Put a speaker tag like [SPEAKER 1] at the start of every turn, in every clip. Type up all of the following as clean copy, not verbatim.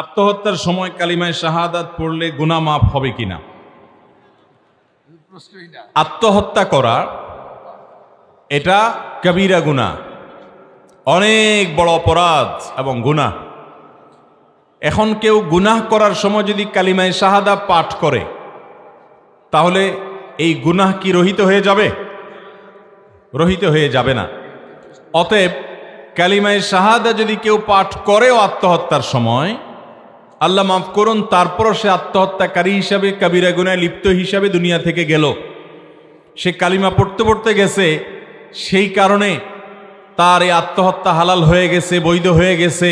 [SPEAKER 1] আত্মহত্যার সময় কালিমায়ে শাহাদাত পড়লে গুনাহ মাফ হবে কিনা? আত্মহত্যা করা এটা কবিরা গুনাহ, অনেক বড় অপরাধ এবং গুনাহ। এখন কেউ গুনাহ করার সময় যদি কালিমায়ে শাহাদাত পাঠ করে তাহলে এই গুনাহ কি রহিত হয়ে যাবে? রহিত হয়ে যাবে না। অতএব কালিমায়ে শাহাদাত যদি কেউ পাঠ করেও আত্মহত্যার সময়, আল্লাহ মাফ করুন, তারপরও সে আত্মহত্যাকারী হিসাবে কবিরা গুনাহে লিপ্ত হিসাবে দুনিয়া থেকে গেল, সে কালিমা পড়তে পড়তে গেছে, সেই কারণে তার এই আত্মহত্যা হালাল হয়ে গেছে, বৈধ হয়ে গেছে,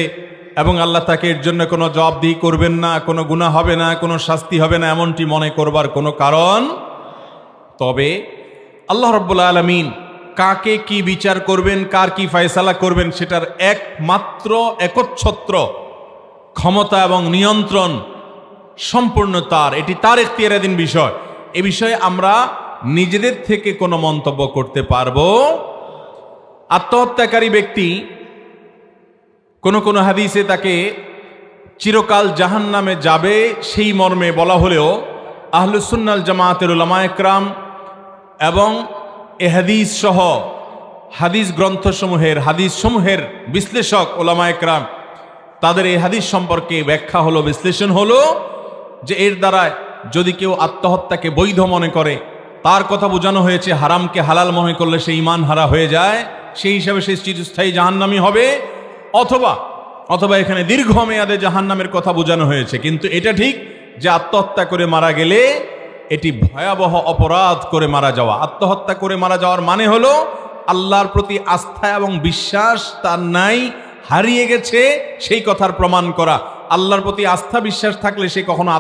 [SPEAKER 1] এবং আল্লাহ তাকে এর জন্য কোনো জবাবদিহি করবেন না, কোনো গুনাহ হবে না, কোনো শাস্তি হবে না, এমনটি মনে করবার কোনো কারণ। তবে আল্লাহ রাব্বুল আলামিন কাকে কি বিচার করবেন, কার কি ফয়সালা করবেন, সেটার একমাত্র একচ্ছত্র ক্ষমতা এবং নিয়ন্ত্রণ সম্পূর্ণ তার। এটি তার ইখতিয়ারাধীন বিষয়। এ বিষয়ে আমরা নিজেদের থেকে কোনো মন্তব্য করতে পারবো। আত্মহত্যাকারী ব্যক্তি কোন হাদিসে তাকে চিরকাল জাহান্নামে যাবে সেই মর্মে বলা হলেও আহলুস সুন্নাহ ওয়াল জামাতের উলামায়ে কেরাম এবং এ হাদিস সহ হাদিস সমূহের বিশ্লেষক উলামায়ে কেরাম তাদের এই হাদিস সম্পর্কে ব্যাখ্যা হলো, বিশ্লেষণ হলো যে এর দ্বারা যদি কেউ আত্মহত্যাকে বৈধ মনে করে, তার কথা বোঝানো হয়েছে হারামকে হালাল মনে করলে সে ঈমান হারা হয়ে যায়, সেই হিসাবে সে চিরস্থায়ী জাহান্নামী হবে, অথবা এখানে দীর্ঘমেয়াদে জাহান্নামের কথা বোঝানো হয়েছে। কিন্তু এটা ঠিক যে আত্মহত্যা করে মারা গেলে এটি ভয়াবহ অপরাধ করে মারা যাওয়া। আত্মহত্যা করে মারা যাওয়ার মানে হলো আল্লাহর প্রতি আস্থা এবং বিশ্বাস তার নাই, হারিয়ে গেছে, সেই কথার প্রমাণ করা। আল্লাহর প্রতি আস্থা বিশ্বাস থাকলে সে কখনো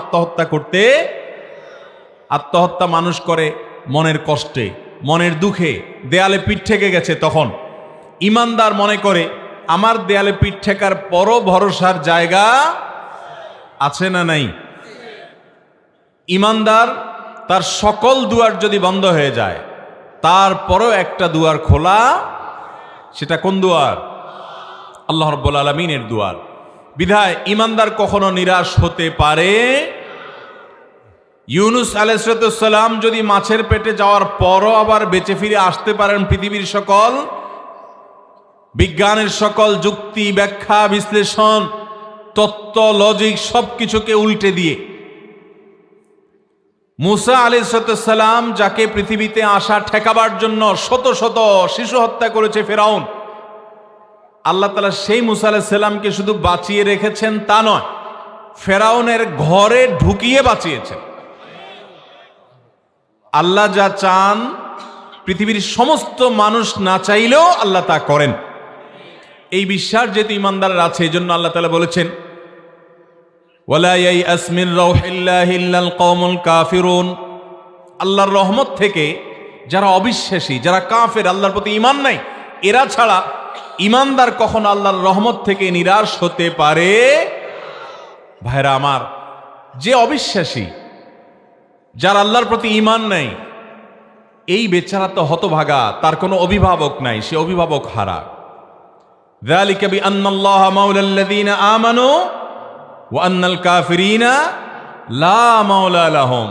[SPEAKER 1] আত্মহত্যা মানুষ করে মনের কষ্টে, মনের দুঃখে, দেয়ালে পিঠ ঠেকে গেছে তখন। ঈমানদার মনে করে আমার দেয়ালে পিঠ ঠেকার পরও ভরসার জায়গা আছে না নাই? ঈমানদার তার সকল দুয়ার যদি বন্ধ হয়ে যায়, তারপরও একটা দুয়ার খোলা, সেটা কোন দুয়ার? আল্লাহ রাব্বুল আলামিনের দুয়ার। বিধায় ঈমানদার কখনো নিরাশ হতে পারে। ইউনুস আলাইহিস সালাম যদি মাছের পেটে যাওয়ার পরও আবার বেঁচে ফিরে আসতে পারেন পৃথিবীর সকল বিজ্ঞানের সকল যুক্তি, ব্যাখ্যা, বিশ্লেষণ, তত্ত্ব, লজিক সবকিছুকে উল্টে দিয়ে, মুসা আলাইহিস সালাম যাকে পৃথিবীতে আসা ঠেকাবার জন্য শত শত শিশু হত্যা করেছে ফেরাউন, আল্লাহ তাআলা সেই মুসা আলাইহিস সালামকে শুধু বাঁচিয়ে রেখেছেন তা নয়, ফেরাউনের ঘরে ঢুকিয়ে বাঁচিয়েছেন। আল্লাহ যা চান পৃথিবীর সমস্ত মানুষ না চাইলেও আল্লাহ তা করেন। এই বিশ্বাস যেহেতু ঈমানদারের আছে, এই জন্য আল্লাহ তাআলা বলেছেন ওয়ালা ইয়াইআস মিন রাউহিল্লাহি ইল্লাল কওমুল কাফিরুন। আল্লাহর রহমত থেকে যারা অবিশ্বাসী, যারা কাফের, আল্লাহর প্রতি ঈমান নাই, এরা ছাড়া ঈমানদার কখনো আল্লাহর রহমত থেকে নিরাশ হতে পারে? ভাইরা আমার, যে অবিশ্বাসী, যার আল্লাহর প্রতি ঈমান নাই, এই বেচারা তো হতভাগা, তার কোনো অভিভাবক নাই, সে অভিভাবক হারা। যালিকা বিআন্নাল্লাহা মাওলাল্লাযীনা আমানু ওয়া আন্নাল কাফিরিনা লা মাওলা লাহুম।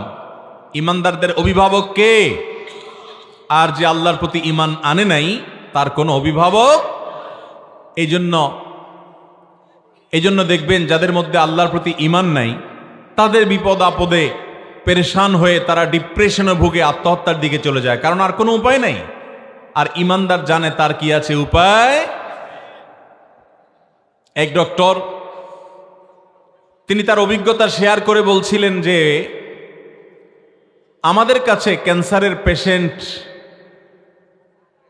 [SPEAKER 1] ঈমানদারদের অভিভাবক কে? আর যে আল্লাহর প্রতি ঈমান আনে নাই, তার কোনো অভিভাবক। এই জন্য দেখবেন যাদের মধ্যে আল্লাহর প্রতি ঈমান নাই, তাদের বিপদ আপদে পেরেশান হয়ে তারা ডিপ্রেশনে ভুগে আত্মহত্যার দিকে চলে যায়, কারণ আর কোনো উপায় নাই। আর ঈমানদার জানে তার কি আছে উপায়। এক ডক্টর, তিনি তার অভিজ্ঞতা শেয়ার করে বলছিলেন যে আমাদের কাছে ক্যান্সারের পেশেন্ট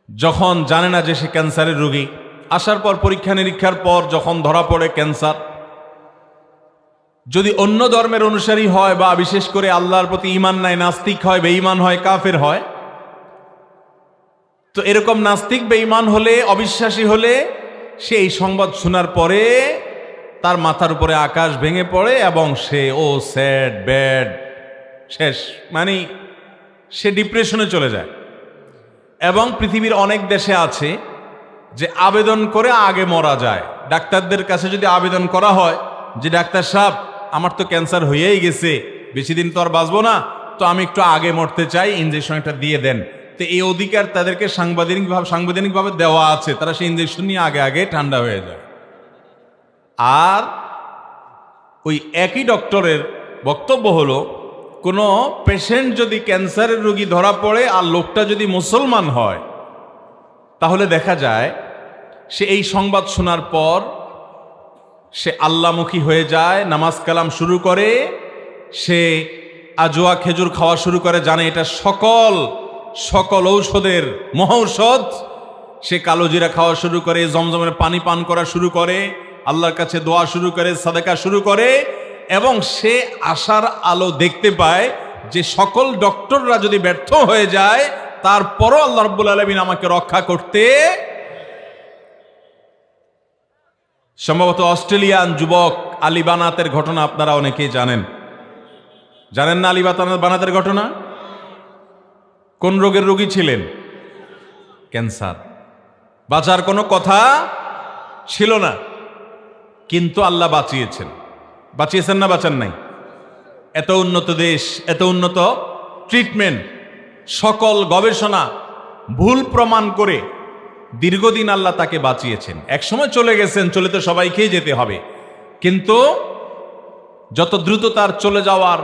[SPEAKER 1] যখন জানে না যে সে ক্যান্সারের রোগী, আসার পর পরীক্ষা নিরীক্ষার পর যখন ধরা পড়ে ক্যান্সার, যদি অন্য ধর্মের অনুসারী হয় বা বিশেষ করে আল্লাহর প্রতি ঈমান নাই, নাস্তিক হয়, বেঈমান হয়, কাফের হয়, তো এরকম নাস্তিক বেঈমান হলে, অবিশ্বাসী হলে, সে এই সংবাদ শোনার পরে তার মাথার উপরে আকাশ ভেঙে পড়ে এবং সে স্যাড ব্যাড শেষ, মানে সে ডিপ্রেশনে চলে যায়। এবং পৃথিবীর অনেক দেশে আছে যে আবেদন করে আগে মরা যায়। ডাক্তারদের কাছে যদি আবেদন করা হয় যে ডাক্তার সাহেব আমার তো ক্যান্সার হয়েই গেছে, বেশি দিন তো আর বাঁচবো না, তো আমি একটু আগে মরতে চাই, ইঞ্জেকশন একটা দিয়ে দেন। তো এই অধিকার তাদেরকে সাংবিধানিকভাবে দেওয়া আছে, তারা সেই ইঞ্জেকশন নিয়ে আগে আগে ঠান্ডা হয়ে যায়। আর ওই একই ডক্টরের বক্তব্য হলো, কোনো পেশেন্ট যদি ক্যান্সারের রোগী ধরা পড়ে আর লোকটা যদি মুসলমান হয়, তাহলে দেখা যায় সে এই সংবাদ শোনার পর সে আল্লাহমুখী হয়ে যায়, নামাজ কালাম শুরু করে, সে আজোয়া খেজুর খাওয়া শুরু করে, জানে এটা সকল ঔষধের মহৌষধ। সে কালো জিরা খাওয়া শুরু করে, জমজমের পানি পান করা শুরু করে, আল্লাহর কাছে দোয়া শুরু করে, সাদাকা শুরু করে, এবং সে আশার আলো দেখতে পায় যে সকল ডক্টররা যদি ব্যর্থ হয়ে যায়, তারপরও আল্লাহ রাব্বুল আলামিন আমাকে রক্ষা করতে। সম্ভবত অস্ট্রেলিয়ান যুবক আলী বানাতের ঘটনা আপনারা অনেকেই জানেন না? আলী বানাতের ঘটনা, কোন রোগের রোগী ছিলেন? ক্যান্সার। বাঁচার কোনো কথা ছিল না, কিন্তু আল্লাহ বাঁচিয়েছেন না বাঁচান নাই? এত উন্নত দেশ, এত উন্নত ট্রিটমেন্ট, সকল গবেষণা ভুল প্রমাণ করে দীর্ঘদিন আল্লাহ তাকে বাঁচিয়েছেন। একসময় চলে গেছেন, চলে তো সবাইকেই যেতে হবে, কিন্তু যত দ্রুত তার চলে যাওয়ার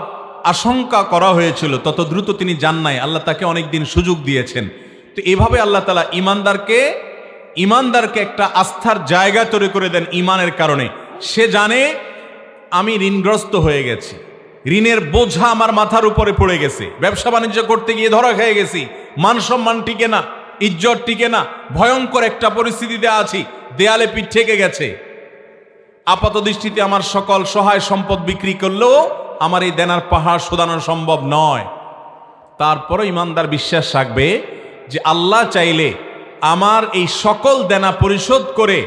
[SPEAKER 1] আশঙ্কা করা হয়েছিল তত দ্রুত তিনি যান নাই। আল্লাহ তাকে অনেকদিন সুযোগ দিয়েছেন। তো এভাবে আল্লাহ তাআলা ইমানদারকে একটা আস্থার জায়গা তৈরি করে দেন ইমানের কারণে। সে জানে আমি ঋণগ্রস্ত হয়ে গেছি, ঋণের বোঝা আমার মাথার উপরে পড়ে গেছে, ব্যবসা বাণিজ্য করতে গিয়ে ধরা খেয়ে গেছি, মান সম্মান টিকে না, ইজ্জত টিকে না, ভয়ঙ্কর একটা পরিস্থিতিতে আছি, দেয়ালে পিঠ ঠেকে গেছে। আপাত দৃষ্টিতে আমার সকল সহায় সম্পদ বিক্রি করলেও আমার এই দেনার পাহাড় শোধানো সম্ভব নয়। তারপরও ইমানদার বিশ্বাস রাখবে যে আল্লাহ চাইলে আমার এই সকল দেনা পরিশোধ করে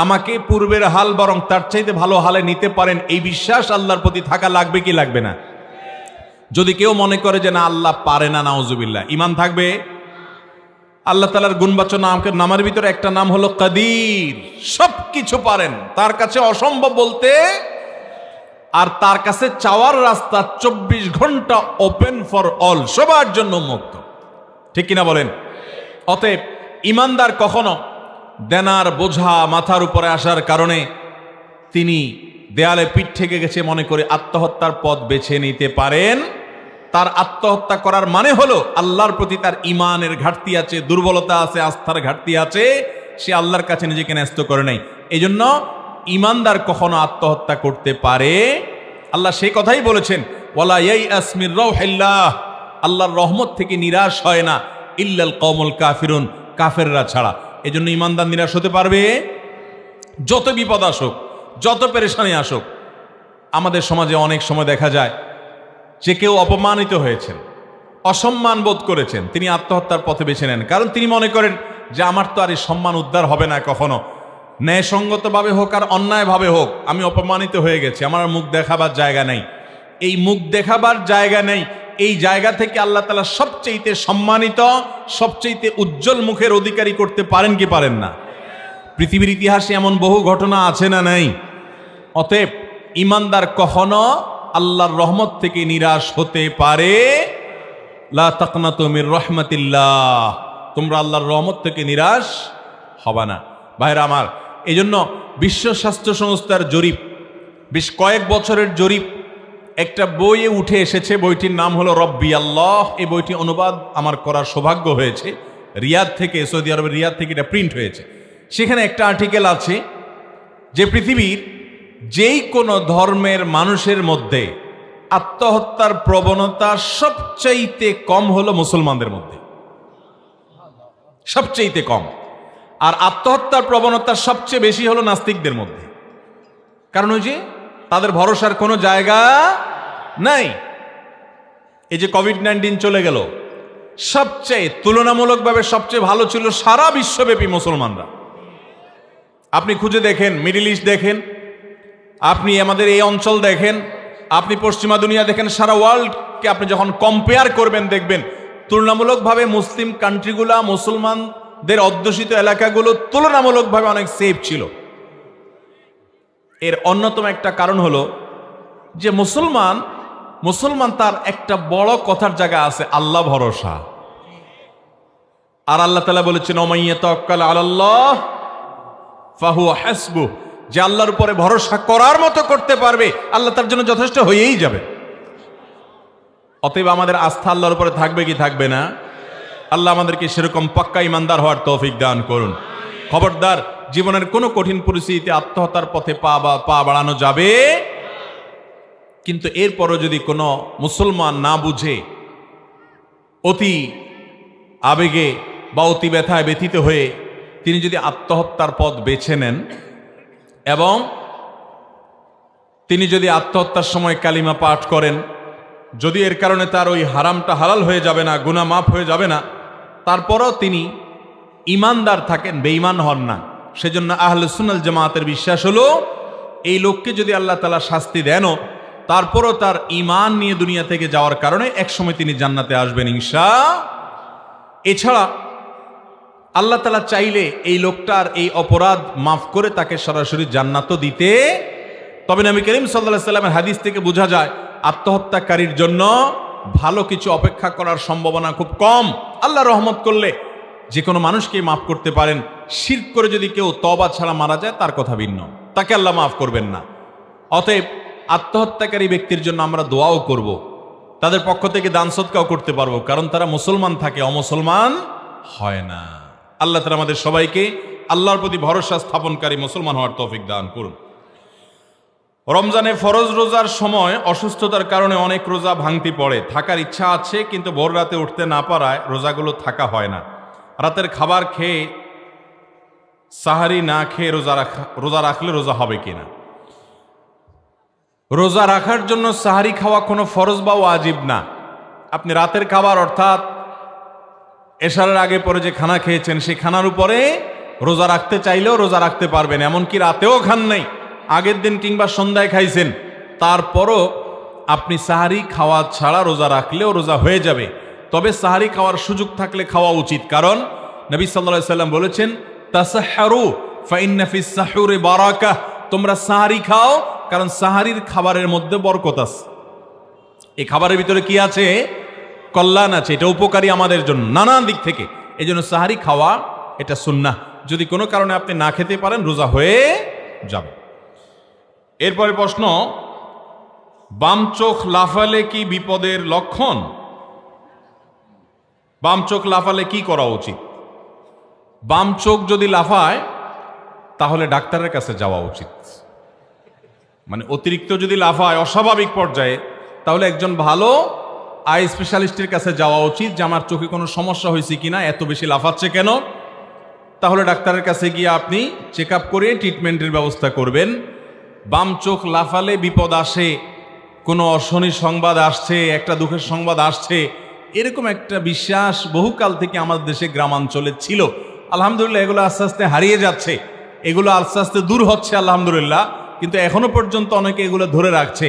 [SPEAKER 1] আমাকে পূর্বের হাল বরং তার চাইতে ভালো হালে নিতে পারেন। এই বিশ্বাস আল্লাহর প্রতি থাকা লাগবে কি লাগবে না? যদি কেউ মনে করে যে না আল্লাহ পারে না, নাউজুবিল্লাহ, ইমান থাকবে। আল্লাহ তাআলার গুণবাচক নামের ভিতরে একটা নাম হলো কাদির, সবকিছু পারেন, তার কাছে অসম্ভব বলতে। আর তার কাছে চাওয়ার রাস্তা 24 ঘন্টা ওপেন ফর অল, সবার জন্য মুক্ত, ঠিক কিনা বলেন? অতএব ইমানদার কখনো দেনার বোঝা মাথার উপরে আসার কারণে তিনি দেয়ালে পিঠ ঠেকে গেছে মনে করে আত্মহত্যার পথ বেছে নিতে পারেন। তার আত্মহত্যা করার মানে হলো আল্লাহর প্রতি তার ইমানের ঘাটতি আছে, দুর্বলতা আছে, আস্থার ঘাটতি আছে, সে আল্লাহর কাছে নিজেকে ন্যস্ত করে নাই। এই জন্য ইমানদার কখনো আত্মহত্যা করতে পারে। আল্লাহ সেই কথাই বলেছেন, ওয়ালা ইয়াইআস মির রাউহিল্লাহ, আল্লাহর রহমত থেকে নিরাশ হয় না ইল্লাল কওমুল কাফিরুন, কাফেররা ছাড়া। এই জন্য ইমানদার নিরাশ হতে পারবে? যত বিপদ আসুক, যত পেরেশানি আসুক। আমাদের সমাজে অনেক সময় দেখা যায় যে কেউ অপমানিত হয়েছেন, অসম্মান বোধ করেছেন, তিনি আত্মহত্যার পথে বেছে নেন। কারণ তিনি মনে করেন যে আমার তো আর এই সম্মান উদ্ধার হবে না কখনো, ন্যায়সঙ্গতভাবে হোক আর অন্যায়ভাবে হোক, আমি অপমানিত হয়ে গেছি, আমার আর মুখ দেখাবার জায়গা নেই। এই মুখ দেখাবার জায়গা নেই, এই জায়গা থেকে আল্লাহ তাআলা সবচেয়ে সম্মানিত, সবচেয়ে উজ্জ্বল মুখের অধিকারী করতে পারেন কি পারেন না? পৃথিবীর ইতিহাসে এমন বহু ঘটনা আছে না নাই? অতএব ইমানদার কখনো আল্লাহর রহমত থেকে নিরাশ হতে পারে। লা তাকনাতু মির রাহমাতিল্লাহ, তোমরা আল্লাহর রহমত থেকে নিরাশ হবে না। ভাইরা আমার, এই জন্য বিশ্ব স্বাস্থ্য সংস্থার জরিপ, বেশ কয়েক বছরের জরিপ, একটা বইয়ে উঠে এসেছে, বইটির নাম হলো রব্বি আল্লাহ। এই বইটি অনুবাদ আমার করার সৌভাগ্য হয়েছে, রিয়াদ থেকে, সৌদি আরবের রিয়াদ থেকে এটা প্রিন্ট হয়েছে। সেখানে একটা আর্টিকেল আছে যে পৃথিবীর যেই কোনো ধর্মের মানুষের মধ্যে আত্মহত্যার প্রবণতা সবচাইতে কম হলো মুসলমানদের মধ্যে, সবচাইতে কম। আর আত্মহত্যার প্রবণতা সবচেয়ে বেশি হলো নাস্তিকদের মধ্যে। কারণ ওই যে তাদের ভরসার কোনো জায়গা নাই। এই যে কোভিড-19 চলে গেল, সবচেয়ে তুলনামূলকভাবে সবচেয়ে ভালো ছিল সারা বিশ্বব্যাপী মুসলমানরা। আপনি খুঁজে দেখেন, মিডল ইস্ট দেখেন, আপনি আমাদের এই অঞ্চল দেখেন, আপনি পশ্চিমা দুনিয়া দেখেন, সারা ওয়ার্ল্ডকে আপনি যখন কম্পেয়ার করবেন দেখবেন তুলনামূলকভাবে মুসলিম কান্ট্রিগুলা, মুসলমানদের অধ্যুষিত এলাকাগুলো তুলনামূলকভাবে অনেক সেফ ছিল। এর অন্যতম একটা কারণ হলো যে মুসলমান তার একটা বড় কথার জায়গা আছে আল্লাহ ভরসা। আর আল্লাহ তাআলা বলেছেন ওমাইয়া তাওয়াক্কাল আলাল্লাহ ফাহুয়া হাসবুহ, যে আল্লাহর উপরে ভরসা করার মতো করতে পারবে আল্লাহ তার জন্য যথেষ্ট হয়েই যাবে। অতএব আমাদের আস্থা আল্লাহর উপরে থাকবে কি থাকবে না? আল্লাহ আমাদেরকে সেরকম পাক্কা ইমানদার হওয়ার তৌফিক দান করুন। খবরদার, জীবনের কোনো কঠিন পরিস্থিতিতে আত্মহত্যার পথে পা বাড়ানো যাবে, কিন্তু এরপরও যদি কোনো মুসলমান না বুঝে অতি আবেগে বা অতি ব্যথায় ব্যথিত হয়ে তিনি যদি আত্মহত্যার পথ বেছে নেন এবং তিনি যদি আত্মহত্যার সময় কালিমা পাঠ করেন, যদি এর কারণে তার ওই হারামটা হালাল হয়ে যাবে না, গুনাহ মাফ হয়ে যাবে না, তারপরও তিনি ইমানদার থাকেন, বেঈমান হন না, সেজন্য আহলে সুন্নাত জামাতের বিশ্বাস হলো এই লোককে যদি আল্লাহ তাআলা শাস্তি দেনও তারপরও তার ঈমান নিয়ে দুনিয়া থেকে যাওয়ার কারণে একসময় তিনি জান্নাতে আসবেন ইনশাআল্লাহ। এছাড়া আল্লাহ তাআলা চাইলে এই লোকটার এই অপরাধ মাফ করে তাকে সরাসরি জান্নাতও দিতে। তবে নবী করিম সাল্লাল্লাহু আলাইহি ওয়াসাল্লামের হাদিস থেকে বোঝা যায় আত্মহত্যাকারীর জন্য ভালো কিছু অপেক্ষা করার সম্ভাবনা খুব কম। আল্লাহ রহমত করলে যে কোনো মানুষকে মাফ করতে পারেন। শিরক করে যদি কেউ তওবা ছাড়া মারা যায় তার কথা ভিন্ন, তাকে আল্লাহ মাফ করবেন না। অতএব আত্মহত্যাকারী ব্যক্তির জন্য আমরা দোয়াও করব, তাদের পক্ষ থেকে দান সদকাও করতে পারবো, কারণ তারা মুসলমান থাকে, অমুসলমান হয় না। আল্লাহ তাআলা আমাদের সবাইকে আল্লাহর প্রতি ভরসা স্থাপনকারী মুসলমান হওয়ার তৌফিক দান করুন। রমজানে ফরজ রোজার সময় অসুস্থতার কারণে অনেক রোজা ভাঙতি পড়ে, থাকার ইচ্ছা আছে কিন্তু ভোর রাতে উঠতে না পারায় রোজাগুলো থাকা হয় না। রাতের খাবার খেয়ে সাহারি না খেয়ে রোজা রাখলে রোজা হবে কিনা? রোজা রাখার জন্য সাহারি খাওয়া কোনো ফরজ বা ওয়াজিব না। আপনি রাতের খাবার অর্থাৎ এশারের আগে পরে যে খানা খেয়েছেন সেই খানার উপরে রোজা রাখতে চাইলেও রোজা রাখতে পারবেন, এমনকি রাতেও খান নাই, আগের দিন কিংবা সন্ধ্যায় খাইছেন, তারপরও আপনি সাহারি খাওয়া ছাড়া রোজা রাখলেও রোজা হয়ে যাবে। তবে সাহারি খাওয়ার সুযোগ থাকলে খাওয়া উচিত, কারণ নবী সাল্লাল্লাহু আলাইহি সাল্লাম বলেছেন তাসাহহারু ফাইন্না ফিস সাহুরি বারাকাহ, তোমরা সাহারি খাও কারণ সাহারির খাবারের মধ্যে বরকত আছে। এই খাবারের ভিতরে কি আছে? কল্যাণ আছে, এটা উপকারী আমাদের জন্য নানান দিক থেকে। এই জন্য সাহারি খাওয়া এটা সুন্নাহ। যদি কোনো কারণে আপনি না খেতে পারেন রোজা হয়ে যাবে। এরপরে প্রশ্ন, বাম চোখ লাফালে কি বিপদের লক্ষণ? বাম চোখ লাফালে কি করা উচিত? বাম চোখ যদি লাফায় তাহলে ডাক্তারের কাছে যাওয়া উচিত। মানে অতিরিক্ত যদি লাফায় অস্বাভাবিক পর্যায়ে, তাহলে একজন ভালো আই স্পেশালিস্টের কাছে যাওয়া উচিত যে আমার চোখে কোনো সমস্যা হয়েছে কিনা, এত বেশি লাফাচ্ছে কেন। তাহলে ডাক্তারের কাছে গিয়ে আপনি চেক আপ করে ট্রিটমেন্টের ব্যবস্থা করবেন। বাম চোখ লাফালে বিপদ আসে, কোনো অশনি সংবাদ আসছে, একটা দুঃখের সংবাদ আসছে, এরকম একটা বিশ্বাস বহুকাল থেকে আমাদের দেশে গ্রামাঞ্চলে ছিল। আলহামদুলিল্লাহ এগুলো আস্তে আস্তে হারিয়ে যাচ্ছে, এগুলো আস্তে আস্তে দূর হচ্ছে আলহামদুলিল্লাহ। কিন্তু এখনো পর্যন্ত অনেকে এগুলো ধরে রাখছে।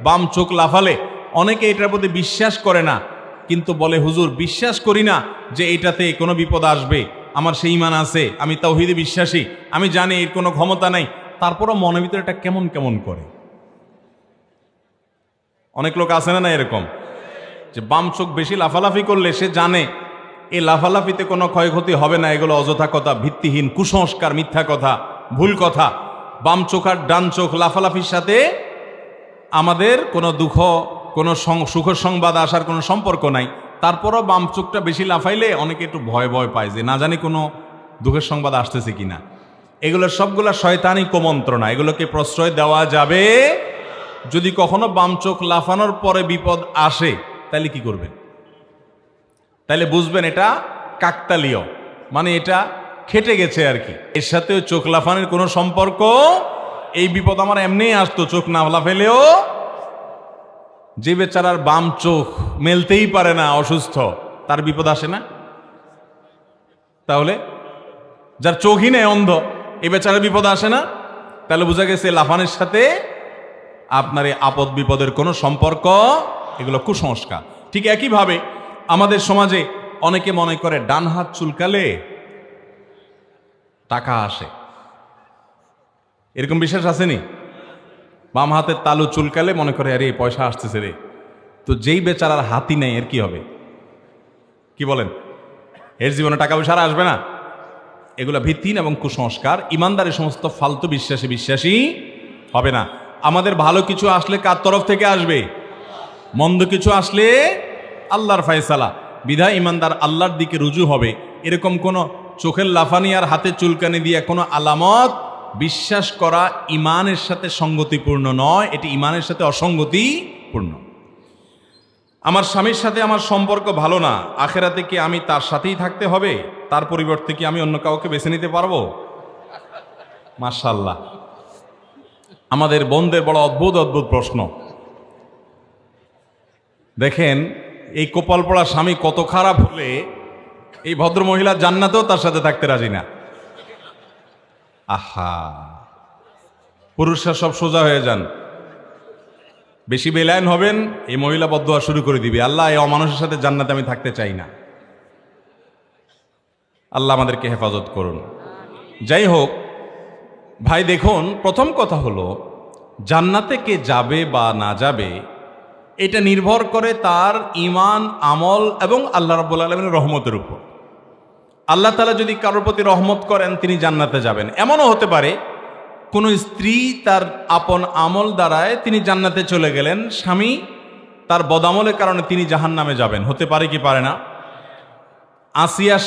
[SPEAKER 1] বাম চোখ লাফালে অনেকে এটার প্রতি বিশ্বাস করে না, কিন্তু বলে হুজুর বিশ্বাস করি না যে এটাতে কোনো বিপদ আসবে, আমার সেই ঈমান আছে, আমি তাওহীদে বিশ্বাসী, আমি জানি এর কোনো ক্ষমতা নাই, তারপরও মনের ভিতরে এটা কেমন কেমন করে। অনেক লোক আছে না এরকম, যে বাম চোখ বেশি লাফালাফি করলে সে জানে এই লাফালাফিতে কোনো ক্ষয়ক্ষতি হবে না, এগুলো অযথা কথা, ভিত্তিহীন কুসংস্কার, মিথ্যা কথা, ভুল কথা। বাম চোখ আর ডান চোখ লাফালাফির সাথে আমাদের কোনো দুঃখ, কোনো সুখ সংবাদ আসার কোনো সম্পর্ক নাই। তারপরও বাম চোখটা বেশি লাফাইলে অনেকে একটু ভয় ভয় পায় যে না জানি কোনো দুঃখের সংবাদ আসতেছে কিনা। এগুলোর সবগুলা শয়তানি কুমন্ত্রণা, এগুলোকে প্রশ্রয় দেওয়া যাবে। যদি কখনো বাম চোখ লাফানোর পরে বিপদ আসে তাহলে কি করবেন? তাহলে বুঝবেন এটা কাকতালীয়, মানে এটা খেটে গেছে আর কি, এর সাথে চোখ লাফানোর কোনো সম্পর্ক। এই বিপদ আমার এমনি আসতো, চোখ না লাফাইলেও। যে বেচারার বাম চোখ মেলতেই পারে না, অসুস্থ, তার বিপদ আসে না? তাহলে যার চোখই নেই, অন্ধ, এই বেচারার বিপদ আসে না? তাহলে বোঝা গেছে লাফানোর সাথে আপনার এই আপদ বিপদের কোনো সম্পর্ক, এগুলো কুসংস্কার। ঠিক একইভাবে আমাদের সমাজে অনেকে মনে করে ডান হাত চুলকালে টাকা আসে, এরকম বিশ্বাস আসেনি? বাম হাতের তালু চুলকালে মনে করে আরে পয়সা আসতেছে রে। তো যেই বেচারার হাতই নেই এর কি হবে? কি বলেন? এর জীবনে টাকা পয়সা আর আসবে না? এগুলা ভিত্তিহীন এবং কুসংস্কার। ইমানদার এই সমস্ত ফালতু বিশ্বাসে বিশ্বাসী হবে না। আমাদের ভালো কিছু আসলে কার তরফ থেকে আসবে? মন্দ কিছু আসলে আল্লাহর ফয়সালা। বিধায় ইমানদার আল্লাহর দিকে রুজু হবে। এরকম কোনো চোখের লাফানি আর হাতে চুলকানি দিয়ে কোনো আলামত বিশ্বাস করা ইমানের সাথে সঙ্গতিপূর্ণ নয়, এটি ইমানের সাথে অসঙ্গতিপূর্ণ। আমার স্বামীর সাথে আমার সম্পর্ক ভালো না, আখেরাতে কি আমি তার সাথেই থাকতে হবে? তার পরিবর্তে কি আমি অন্য কাউকে বেছে নিতে পারবো? মাশাআল্লাহ, আমাদের বোনদের বড় অদ্ভুত অদ্ভুত প্রশ্ন। দেখেন এই কপাল পড়া স্বামী কত খারাপ হলে এই ভদ্র মহিলা জান্নাতেও তার সাথে থাকতে রাজি না। আহা, পুরুষরা সব সোজা হয়ে যান, বেশি বেলায়ন হবেন, এই মহিলা বদদুয়া শুরু করে দিবে, আল্লাহ এই অমানুষের সাথে জান্নাতে আমি থাকতে চাই না। আল্লাহ আমাদেরকে হেফাজত করুন। যাই হোক ভাই, দেখুন প্রথম কথা হলো জান্নাতে কে যাবে বা না যাবে এটা নির্ভর করে তার ঈমান, আমল এবং আল্লাহ রাব্বুল আলামিনের রহমতের উপর। আল্লাহ তাআলা যদি কারোর প্রতি রহমত করেন তিনি জান্নাতে যাবেন। এমনও হতে পারে কোনো স্ত্রী তার আপন আমল দ্বারায় তিনি জান্নাতে চলে গেলেন, স্বামী তার বদামলের কারণে তিনি জাহান্নামে যাবেন। হতে পারে কি পারে না? আসিয়ার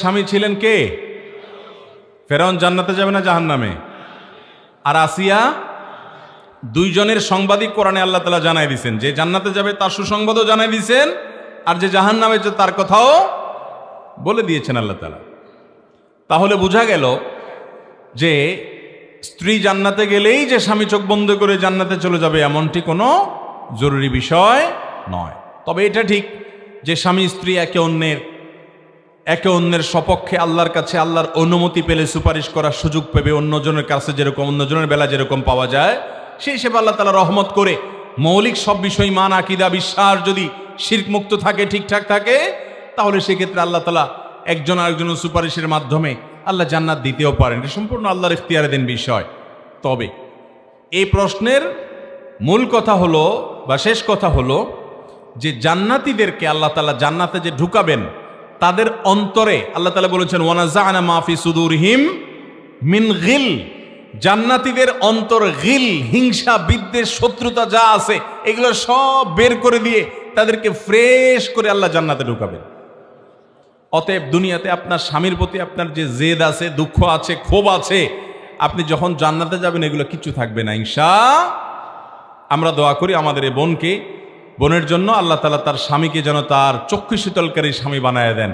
[SPEAKER 1] স্বামী ছিলেন কে? ফেরাউন জান্নাতে যাবে না জাহান্নামে? আর আসিয়া, দুইজনের সংবাদই কোরআনে আল্লাহ তাআলা জানাই দিয়েছেন, যে জান্নাতে যাবে তার সুসংবাদও জানাই দিয়েছেন, আর যে জাহান্নামে যাবে তার কথাও বলে দিয়েছেন আল্লাহ তাআলা। তাহলে বোঝা গেল যে স্ত্রী জান্নাতে গেলেই যে স্বামী চোখ বন্ধ করে জান্নাতে চলে যাবে এমনটি কোনো জরুরি বিষয় নয়। তবে এটা ঠিক যে স্বামী স্ত্রী একে অন্যের সপক্ষে আল্লাহর কাছে আল্লাহর অনুমতি পেলে সুপারিশ করার সুযোগ পাবে, অন্যজনের কাছে যেরকম অন্যজনের বেলা যেরকম পাওয়া যায়, সেই হিসেবে আল্লাহ তাআলা রহমত করে মৌলিক সব বিষয় মান, আকীদা, বিশ্বাস যদি শিরক মুক্ত থাকে, ঠিকঠাক থাকে, তাহলে সেক্ষেত্রে আল্লাহ তাআলা একজন আরেকজনের সুপারিশের মাধ্যমে আল্লাহ জান্নাত দিতেও পারেন। এটা সম্পূর্ণ আল্লাহর ইখতিয়ারাধীন বিষয়। তবে এই প্রশ্নের মূল কথা হলো বা শেষ কথা হলো যে জান্নাতীদেরকে আল্লাহ তাআলা জান্নাতে যে ঢুকাবেন তাদের অন্তরে আল্লাহ তাআলা বলেছেন ওয়ানাযা'না মা ফি সুদুরহিম মিন গিল, জান্নাতীদের অন্তর গিল, হিংসা, বিদ্বেষ, শত্রুতা যা আছে এগুলো সব বের করে দিয়ে তাদেরকে ফ্রেশ করে আল্লাহ জান্নাতে ঢুকাবেন। অতএব দুনিয়াতে আপনার স্বামীর প্রতি আপনার যে জেদ আছে, দুঃখ আছে, ক্ষোভ আছে, আপনি যখন জান্নাতে যাবেন এগুলো কিচ্ছু থাকবে না ইনশাআল্লাহ। আমরা দোয়া করি আমাদের এই বোনের জন্য আল্লাহ তাআলা তার স্বামীকে যেন তার চক্ষু শীতলকারী স্বামী বানায় দেন।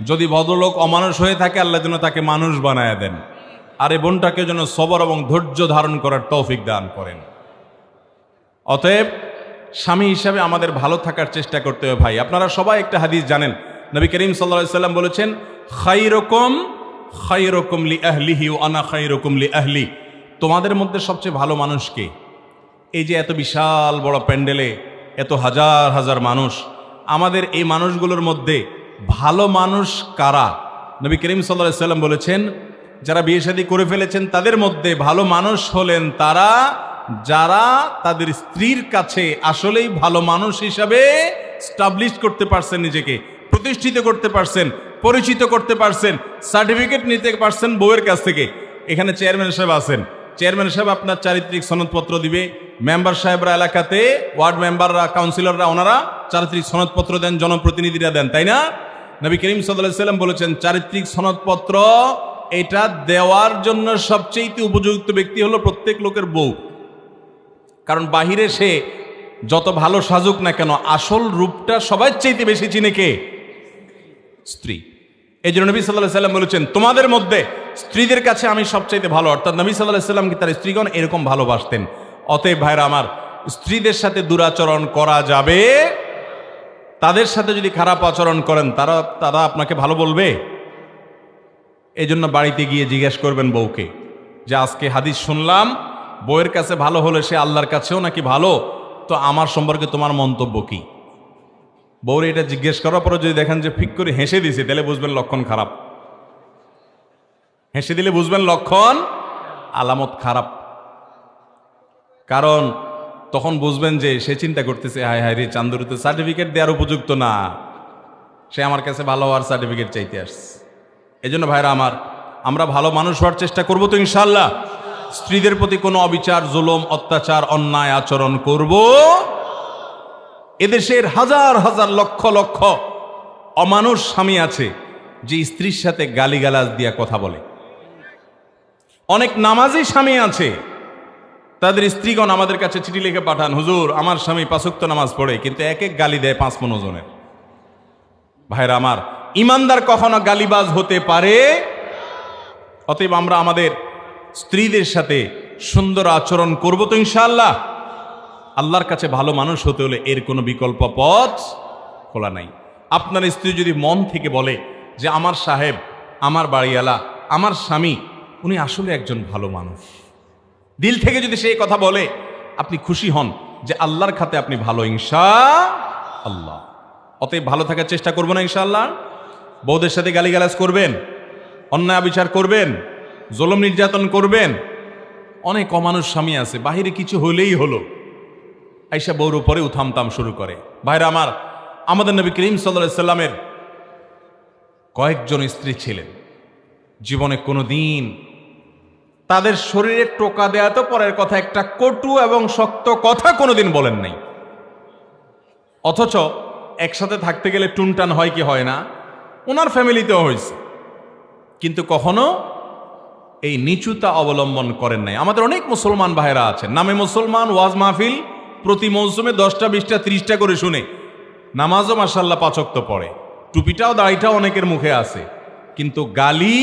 [SPEAKER 1] যদি ভদ্রলোক অমানুষ হয়ে থাকে আল্লাহ যেন তাকে মানুষ বানায় দেন, আর এই বোনটাকে যেন সবর এবং ধৈর্য ধারণ করার তৌফিক দান করেন। অতএব স্বামী হিসাবে আমাদের ভালো থাকার চেষ্টা করতে হবে। ভাই আপনারা সবাই একটা হাদিস জানেন, নবী করিম সাল্লাল্লাহু আলাইহি সাল্লাম বলেছেন খায়রুকুম লিআহলিহি ওয়া আনা খায়রুকুম লিআহলি, তোমাদের মধ্যে সবচেয়ে ভালো মানুষ কে? এই যে এত বিশাল বড় প্যান্ডেলে এত হাজার হাজার মানুষ, আমাদের এই মানুষগুলোর মধ্যে ভালো মানুষ কারা? নবী করিম সাল্লাল্লাহু আলাইহি সাল্লাম বলেছেন যারা বিয়ে শাদী করে ফেলেছেন তাদের মধ্যে ভালো মানুষ হলেন তারা যারা তাদের স্ত্রীর কাছে আসলেই ভালো মানুষ হিসাবে স্টাবলিশ করতে পারছেন, নিজেকে প্রতিষ্ঠিত করতে পারছেন, পরিচিত করতে পারছেন, সার্টিফিকেট নিতে পারছেন বউয়ের কাছ থেকে। এখানে চেয়ারম্যান সাহেব আছেন, চেয়ারম্যান সাহেব আপনার চারিত্রিক সনদপত্র দিবে, মেম্বার সাহেবরা এলাকাতে, ওয়ার্ড মেম্বাররা, কাউন্সিলররা ওনারা চারিত্রিক সনদপত্র দেন, জনপ্রতিনিধিরা দেন, তাই না? নবী করিম সাল্লাল্লাহু আলাইহি সাল্লাম বলেছেন চারিত্রিক সনদপত্র এটা দেওয়ার জন্য সবচেয়ে উপযুক্ত ব্যক্তি হলো প্রত্যেক লোকের বউ। কারণ বাহিরে সে যত ভালো সাজুক না কেন আসল রূপটা সবাই চাইতে বেশি চিনে কে? স্ত্রী। এই জন্য নবী সাল্লাল্লাহু আলাইহি সাল্লাম বলেছেন তোমাদের মধ্যে স্ত্রীদের কাছে আমি সবচাইতে ভালো। অর্থাৎ নবী সাল্লাল্লাহু আলাইহি সাল্লাম কি তার স্ত্রীগণ এরকম ভালোবাসতেন। অতএব ভাইরা আমার, স্ত্রীদের সাথে দুরাচরণ করা যাবে, তাদের সাথে যদি খারাপ আচরণ করেন তারা আপনাকে ভালো বলবে? এই জন্য বাড়িতে গিয়ে জিজ্ঞেস করবেন বউকে যে আজকে হাদিস শুনলাম বউয়ের কাছে ভালো হলে সে আল্লাহর কাছেও নাকি ভালো, তো আমার সম্পর্কে তোমার মন্তব্য কি? বউরে এটা জিজ্ঞেস করার পরে যদি দেখেন যে ফিক করে হেসে দিছে তাহলে বুঝবেন লক্ষণ খারাপ। হেসে দিলে বুঝবেন লক্ষণ আলামত খারাপ। কারণ তখন বুঝবেন যে সে চিন্তা করতেছে, হায় হায় রে, চান্দুর তো সার্টিফিকেট দেওয়ার উপযুক্ত না, সে আমার কাছে ভালো হওয়ার সার্টিফিকেট চাইতে আসছে। এই জন্য ভাইরা আমার, আমরা ভালো মানুষ হওয়ার চেষ্টা করবো তো ইনশাল্লাহ। স্ত্রীদের প্রতি কোনো অবিচার, জুলুম, অত্যাচার, অন্যায় আচরণ করব। এদেশের হাজার হাজার লক্ষ লক্ষ অমানুষ স্বামী আছে যে স্ত্রীর সাথে গালিগালাজ দিয়া কথা বলে। অনেক নামাজি স্বামী আছে, তাদের স্ত্রীগণ আমাদের কাছে চিঠি লিখে পাঠান, হুজুর আমার স্বামী 5 ওয়াক্ত নামাজ পড়ে, কিন্তু এক এক গালি দেয় 5 মণ ওজনের। ভাইরা আমার, ইমানদার কখনো গালিবাজ হতে পারে? অতএব আমরা আমাদের স্ত্রীদের সাথে সুন্দর আচরণ করব তো ইনশাআল্লাহ। আল্লাহর কাছে ভালো মানুষ হতে হলে এর কোনো বিকল্প পথ খোলা নাই। আপনার স্ত্রী যদি মন থেকে বলে যে আমার সাহেব, আমার বাড়িওয়ালা, আমার স্বামী উনি আসলে একজন ভালো মানুষ, দিল থেকে যদি সেই কথা বলে, আপনি খুশি হন যে আল্লাহর খাতে আপনি ভালো ইনশাআল্লাহ। অতএব ভালো থাকার চেষ্টা করবো না ইনশাআল্লাহ। বউদের সাথে গালিগালাজ করবেন, অন্যায় বিচার করবেন, জুলুম নির্যাতন করবেন। অনেক অমানুষ স্বামী আছে, বাহিরে কিছু হলেই হলো আইসা বউর উপরে উথামতাম শুরু করে। ভাইরা আমার, আমাদের নবী করিম সাল্লাল্লাহু আলাইহি সাল্লামের কয়েকজন স্ত্রী ছিলেন, জীবনে কোনোদিন তাদের শরীরে টোকা দেয়া তো পরের কথা, একটা কটু এবং শক্ত কথা কোনোদিন বলেন নাই। অথচ একসাথে থাকতে গেলে টুনটান হয় কি হয় না, ওনার ফ্যামিলিতেও হয়েছে, কিন্তু কখনো এই নিচুতা অবলম্বন করেন নাই। আমাদের অনেক মুসলমান ভাইরা আছেন, নামে মুসলমান, ওয়াজ মাহফিল প্রতি মৌসুমে 10টা 20টা 30টা করে শুনে, নামাজও মাশাআল্লাহ 5 ওয়াক্ত পড়ে, টুপিটাও দাড়িটাও অনেকের মুখে আছে, কিন্তু গালি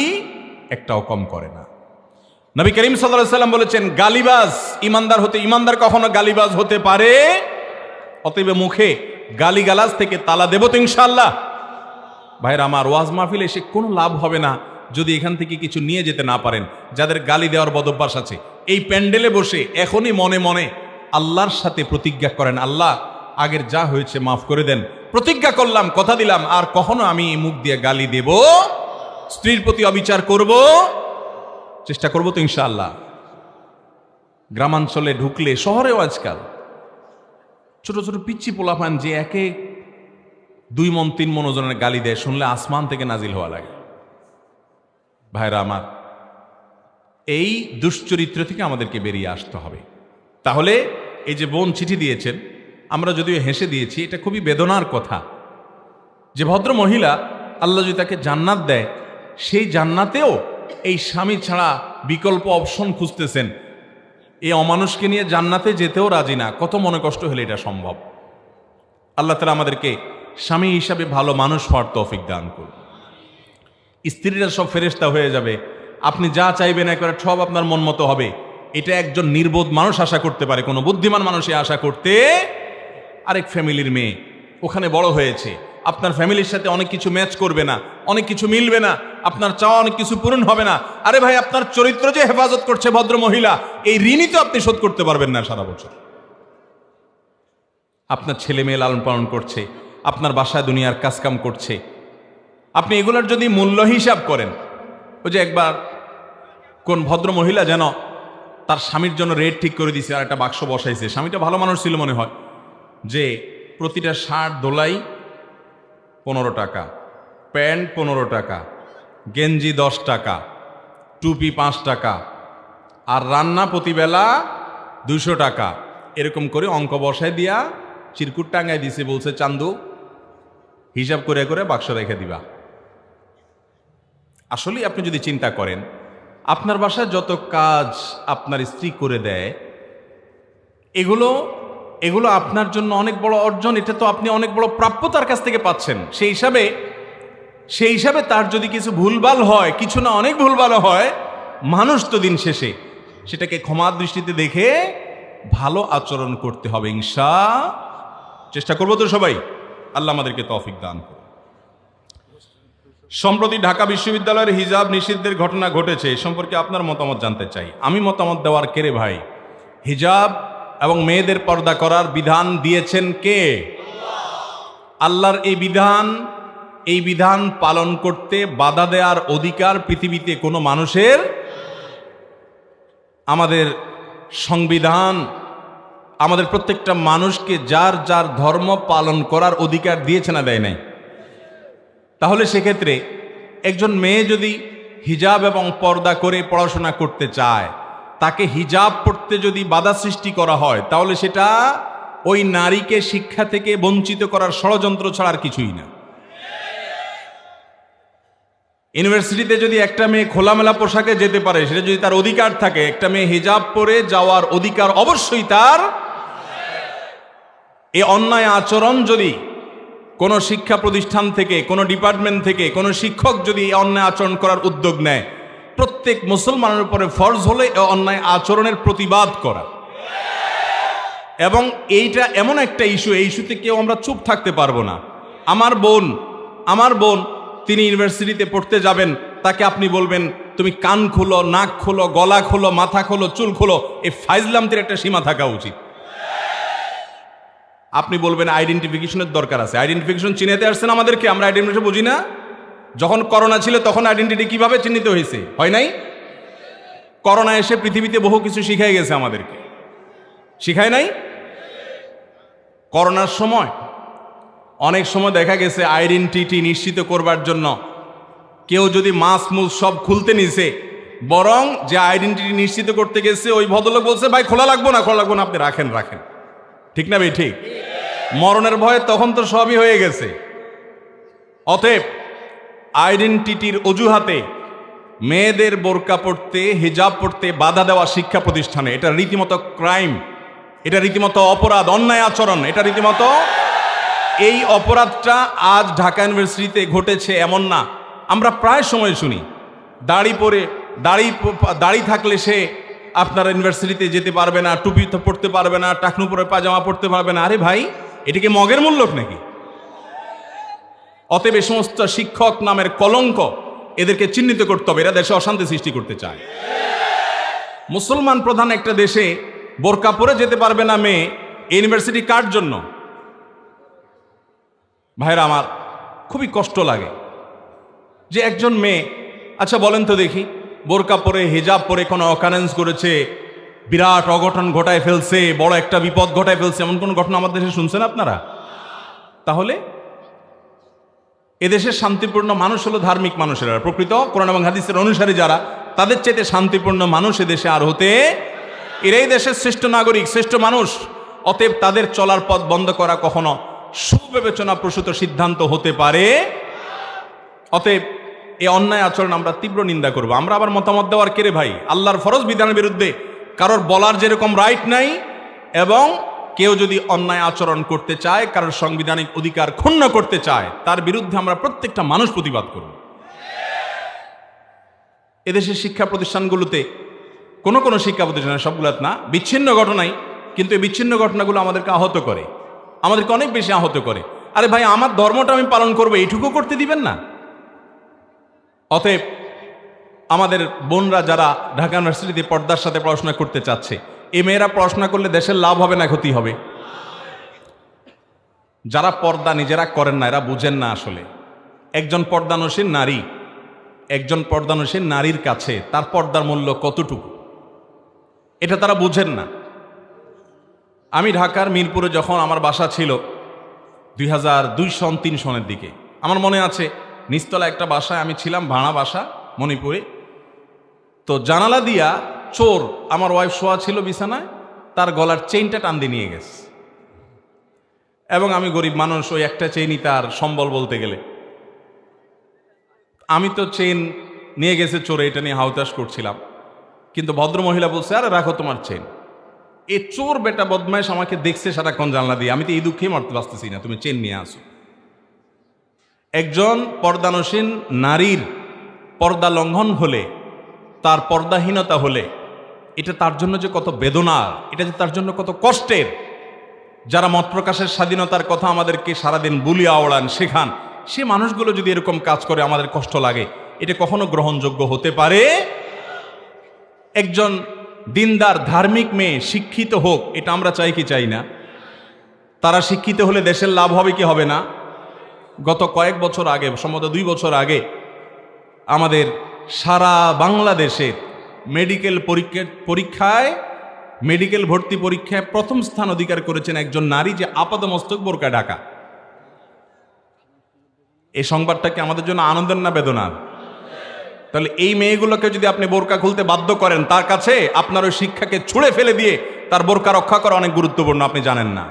[SPEAKER 1] একটাও কম করে না। নবী করিম সাল্লাল্লাহু আলাইহি সাল্লাম বলেছেন, গালিবাজ ইমানদার কখনো গালিবাজ হতে পারে? অতএব মুখে গালিগালাজ থেকে তালা দেব তো ইনশাআল্লাহ। ভাইরা আমার, ওয়াজ মাহফিলে এসে কোনো লাভ হবে না যদি এখান থেকে কিছু নিয়ে যেতে না পারেন। যাদের গালি দেওয়ার বদভ্যাস আছে, এই প্যান্ডেলে বসে এখনই মনে মনে আল্লাহর সাথে প্রতিজ্ঞা করেন, আল্লাহ আগের যা হয়েছে মাফ করে দেন, প্রতিজ্ঞা করলাম, কথা দিলাম, আর কখনো আমি মুখ দিয়ে গালি দেব, স্ত্রীর প্রতি অবিচার করব, চেষ্টা করব তো ইনশাআল্লাহ। গ্রামাঞ্চলে ঢুকলে, শহরেও আজকাল ছোট ছোট পিচ্ছি পোলাপান যে একে 2 মণ 3 মণ ওজনের গালি দেয়, শুনলে আসমান থেকে নাজিল হওয়া লাগে। ভাইরা আমার, এই দুশ্চরিত্র থেকে আমাদেরকে বেরিয়ে আসতে হবে। তাহলে এই যে বোন চিঠি দিয়েছেন, আমরা যদিও হেসে দিয়েছি, এটা খুবই বেদনার কথা যে ভদ্র মহিলা আল্লাহ যদি তাকে জান্নাত দেয়, সেই জান্নাতেও এই স্বামী ছাড়া বিকল্প অপশন খুঁজতেছেন, এই অমানুষকে নিয়ে জান্নাতে যেতেও রাজি না। কত মনে কষ্ট হলে এটা সম্ভব? আল্লাহ তাআলা আমাদেরকে স্বামী হিসাবে ভালো মানুষ হওয়ার তৌফিক দান করুন। স্ত্রীরা সব ফেরেশতা হয়ে যাবে, আপনি যা চাইবেন একবারে সব আপনার মন মতো হবে, এটা একজন নির্বোধ মানুষ আশা করতে পারে? কোনো বুদ্ধিমান মানুষই আশা করতে। আরেক ফ্যামিলির মেয়ে ওখানে বড় হয়েছে, আপনার ফ্যামিলির সাথে অনেক কিছু ম্যাচ করবে না, অনেক কিছু মিলবে না, আপনার চাওয়া অনেক কিছু পূরণ হবে না। আরে ভাই, আপনার চরিত্র যে হেফাজত করছে ভদ্র মহিলা, এই ঋণই তো আপনি শোধ করতে পারবেন না সারা বছর। আপনার ছেলে মেয়ে লালন পালন করছে, আপনার বাসায় দুনিয়ার কাজকাম করছে, আপনি এগুলোর যদি মূল্য হিসাব করেন, ওই যে একবার কোন ভদ্র মহিলা যেন তার স্বামীর জন্য রেট ঠিক করে দিয়েছে, আর একটা বাক্স বসাইছে। স্বামীটা ভালো মানুষ ছিল মনে হয়, যে প্রতিটা শার্ট দোলাই 15 টাকা, প্যান্ট 15 টাকা, গেঞ্জি 10 টাকা, টুপি 5 টাকা, আর রান্না প্রতিবেলা 200 টাকা, এরকম করে অঙ্ক বসায় দিয়া চিরকুট টাঙ্গাই দিছে, বলছে চান্দু হিসাব করে করে বাক্স রেখে দিবা। আসলে আপনি যদি চিন্তা করেন, আপনার বাসায় যত কাজ আপনার স্ত্রী করে দেয়, এগুলো আপনার জন্য অনেক বড় অর্জন, এটা তো আপনি অনেক বড় প্রাপ্য তার কাছ থেকে পাচ্ছেন। সেই হিসাবে তার যদি কিছু ভুলভাল হয়, কিছু না অনেক ভুলভাল হয়, মানুষ তো দিন শেষে সেটাকে ক্ষমার দৃষ্টিতে দেখে ভালো আচরণ করতে হবে চেষ্টা করবো তো সবাই। আল্লাহ আমাদেরকে তৌফিক দান করুন। সম্প্রতি ঢাকা বিশ্ববিদ্যালয়ের হিজাব নিষিদ্ধের ঘটনা ঘটেছে, এ সম্পর্কে আপনার মতামত জানতে চাই। আমি মতামত দেওয়ার কে ভাই? হিজাব এবং মেয়েদের পর্দা করার বিধান দিয়েছেন কে? আল্লাহর এই বিধান পালন করতে বাধা দেওয়ার অধিকার পৃথিবীতে কোনো মানুষের? আমাদের সংবিধান আমাদের প্রত্যেকটা মানুষকে যার যার ধর্ম পালন করার অধিকার দিয়েছে না দেয় নাই? তাহলে সেক্ষেত্রে একজন মেয়ে যদি হিজাব এবং পর্দা করে পড়াশোনা করতে চায়, তাকে হিজাব পড়তে যদি বাধা সৃষ্টি করা হয়, তাহলে সেটা ওই নারীকে শিক্ষা থেকে বঞ্চিত করার ষড়যন্ত্র ছাড়া আর কিছুই না। ইউনিভার্সিটিতে যদি একটা মেয়ে খোলামেলা পোশাকে যেতে পারে, সেটা যদি তার অধিকার থাকে, একটা মেয়ে হিজাব পরে যাওয়ার অধিকার অবশ্যই তার। এই অন্যায় আচরণ যদি কোনো শিক্ষা প্রতিষ্ঠান থেকে, কোনো ডিপার্টমেন্ট থেকে, কোনো শিক্ষক যদি এই অন্যায় আচরণ করার উদ্যোগ নেয়, প্রত্যেক মুসলমানের উপরে ফরজ হলে এই অন্যায় আচরণের প্রতিবাদ করা। এবং এইটা এমন একটা ইস্যু, এই ইস্যুতে কেউ আমরা চুপ থাকতে পারবো না। আমার বোন তিনি ইউনিভার্সিটিতে পড়তে যাবেন, তাকে আপনি বলবেন তুমি কান খোলো, নাক খোলো, গলা খোলো, মাথা খোলো, চুল খোলো। এই ফাইজলামদের একটা সীমা থাকা উচিত। আপনি বলবেন আইডেন্টিফিকেশনের দরকার আছে। আইডেন্টিফিকেশন চিনাতে আসছেন আমাদেরকে, আমরা আইডেন্টিফিকেশন বুঝি না? যখন করোনা ছিল তখন আইডেন্টিটি কিভাবে চিহ্নিত হয়েছে? হয় নাই? করোনা এসে পৃথিবীতে বহু কিছু শিখাই গেছে আমাদেরকে, শিখায় নাই? করোনার সময় অনেক সময় দেখা গেছে আইডেন্টিটি নিশ্চিত করবার জন্য কেউ যদি মাস্ক মুস সব খুলতে নিছে, বরং যে আইডেন্টিটি নিশ্চিত করতে গেছে ওই ভদ্রলোক বলছে ভাই খোলা লাগবো না, আপনি রাখেন। ঠিক না ভাই? ঠিক। মরণের ভয়ে তখন তো সবই হয়ে গেছে। অতএব আইডেন্টিটির অজুহাতে মেয়েদের বোরকা পড়তে, হিজাব পড়তে বাধা দেওয়া শিক্ষা প্রতিষ্ঠানে, এটা রীতিমতো ক্রাইম, এটা রীতিমতো অপরাধ, অন্যায় আচরণ, এটা রীতিমতো। এই অপরাধটা আজ ঢাকা ইউনিভার্সিটিতে ঘটেছে এমন না, আমরা প্রায় সময় শুনি দাড়ি থাকলে সে আপনার ইউনিভার্সিটিতে যেতে পারবে না, টুপি তো পড়তে পারবে না, টাকনু পরে পাজামা পড়তে পারবে না। আরে ভাই, এটা কি মগের মূল্যক নাকি? অতএব এই সমস্ত শিক্ষক নামের কলঙ্ক, এদেরকে চিহ্নিত করতে হবে। এরা দেশে অশান্তি সৃষ্টি করতে চায়। মুসলমান প্রধান একটা দেশে বোরকা পরে যেতে পারবে না মেয়ে, ইউনিভার্সিটি কার জন্য? ভাইরা আমার, খুবই কষ্ট লাগে যে একজন মেয়ে, আচ্ছা বলেন তো দেখি, বোরকা পরে হিজাব পরে কোনো অকারেন্স করেছে, বিরাট অঘটন ঘটায় ফেলছে, বড় একটা বিপদ ঘটায় ফেলছে, এমন কোন ঘটনা আমাদের দেশে শুনছেন আপনারা? তাহলে এদেশের শান্তিপূর্ণ মানুষ হলো ধার্মিক মানুষেরা, প্রকৃত কোরআন এবং হাদিসের অনুসারী যারা, তাদের চাইতে শান্তিপূর্ণ মানুষ এদেশে আর হতে, এরাই দেশের শ্রেষ্ঠ নাগরিক, শ্রেষ্ঠ মানুষ। অতএব তাদের চলার পথ বন্ধ করা কখনো সুবিবেচনা প্রসূত সিদ্ধান্ত হতে পারে। অতএব এই অন্যায় আচরণ আমরা তীব্র নিন্দা করব। আমরা আবার মতামত দেওয়ার কেড়ে ভাই, আল্লাহর ফরজ বিধানের বিরুদ্ধে কারোর বলার যেরকম রাইট নাই, এবং কেউ যদি অন্যায় আচরণ করতে চায়, কারোর সাংবিধানিক অধিকার ক্ষুণ্ণ করতে চায়, তার বিরুদ্ধে আমরা প্রত্যেকটা মানুষ প্রতিবাদ করব। এদেশের শিক্ষা প্রতিষ্ঠানগুলোতে কোনো শিক্ষা প্রতিষ্ঠান, সবগুলো না, বিচ্ছিন্ন ঘটনাই, কিন্তু এই বিচ্ছিন্ন ঘটনাগুলো আমাদেরকে আহত করে, আমাদেরকে অনেক বেশি আহত করে। আরে ভাই, আমার ধর্মটা আমি পালন করবো, এইটুকু করতে দিবেন না? অতএব আমাদের বোনরা যারা ঢাকা ইউনিভার্সিটিতে পর্দার সাথে পড়াশোনা করতে চাচ্ছে, এই মেয়েরা পড়াশোনা করলে দেশের লাভ হবে না ক্ষতি হবে? যারা পর্দা নিজেরা করেন না, এরা বুঝেন না আসলে একজন পর্দানসীন নারীর কাছে তার পর্দার মূল্য কতটুকু, এটা তারা বুঝেন না। আমি ঢাকার মিরপুরে যখন আমার বাসা ছিল 2002-03 সনের দিকে, আমার মনে আছে নিচতলা একটা বাসায় আমি ছিলাম, ভাড়া বাসা মণিপুরে। তো জানালা দিয়া চোর, আমার ওয়াইফ শোয়া ছিল বিছানায়, তার গলার চেইনটা টান দিয়ে নিয়ে গেছে। এবং আমি গরিব মানুষ, ওই একটা চেইনই তার সম্বল বলতে গেলে। আমি তো চেইন নিয়ে গেছে চোরে, এটা নিয়ে হাউতাশ করছিলাম, কিন্তু ভদ্রমহিলা বলছে আরে রাখো তোমার চেইন। এ চোর বেটা বদমাইশ আমাকে দেখছে সারাক্ষণ জানলা দিয়ে, আমি তো এই দুঃখে মরতে বাঁচতেছি না, তুমি চেন নিয়ে আসো। একজন পর্দানসীন নারীর পর্দা লঙ্ঘন হলে, তার পর্দাহীনতা হলে, এটা তার জন্য যে কত বেদনার, এটা যে তার জন্য কত কষ্টের। যারা মত প্রকাশের স্বাধীনতার কথা আমাদেরকে সারাদিন বুলিয়ে আওড়ান, শেখান, সে মানুষগুলো যদি এরকম কাজ করে আমাদের কষ্ট লাগে, এটা কখনো গ্রহণযোগ্য হতে পারে? একজন দিনদার ধার্মিক মেয়ে শিক্ষিত হোক, এটা আমরা চাই কি চাই না? তারা শিক্ষিত হলে দেশের লাভ হবে কি হবে না? গত কয়েক বছর আগে, সম্ভবত 2 বছর আগে, আমাদের সারা বাংলাদেশের মেডিকেল পরীক্ষায় মেডিকেল ভর্তি পরীক্ষায় প্রথম স্থান অধিকার করেছেন একজন নারী, যে আপাদমস্তক বোরকা ঢাকা। এই সংবাদটা কি আমাদের জন্য আনন্দের না বেদনার? তাহলে এই মেয়েগুলোকে যদি আপনি বোরকা খুলতে বাধ্য করেন, তার কাছে আপনার ওই শিক্ষাকে ছুঁড়ে ফেলে দিয়ে তার বোরকা রক্ষা করা অনেক গুরুত্বপূর্ণ, আপনি জানেন না।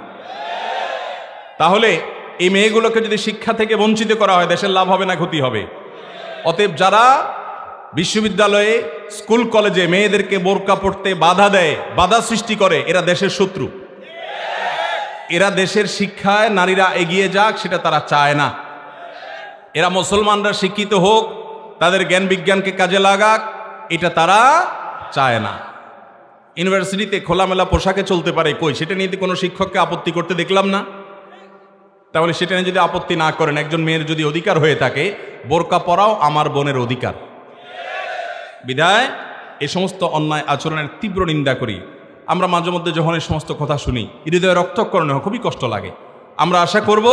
[SPEAKER 1] তাহলে এই মেয়েগুলোকে যদি শিক্ষা থেকে বঞ্চিত করা হয়, দেশের লাভ হবে না ক্ষতি হবে? অতএব যারা বিশ্ববিদ্যালয়ে, স্কুল কলেজে মেয়েদেরকে বোরকা পড়তে বাধা দেয়, বাধা সৃষ্টি করে, এরা দেশের শত্রু। এরা দেশের শিক্ষায় নারীরা এগিয়ে যাক সেটা তারা চায় না। এরা মুসলমানরা শিক্ষিত হোক, তাদের জ্ঞান বিজ্ঞানকে কাজে লাগাক, এটা তারা চায় না। ইউনিভার্সিটিতে খোলামেলা পোশাকে চলতে পারে, কই সেটা নিয়ে কোনো শিক্ষককে আপত্তি করতে দেখলাম না। তাহলে সেটা নিয়ে যদি আপত্তি না করেন, একজন মেয়ের যদি অধিকার হয়ে থাকে, বোরকা পরাও আমার বোনের অধিকার। বিধায় এ সমস্ত অন্যায় আচরণের তীব্র নিন্দা করি। আমরা মাঝে মধ্যে যখন এই সমস্ত কথা শুনি, হৃদয়ে রক্তক্ষরণ হয়, খুবই কষ্ট লাগে। আমরা আশা করব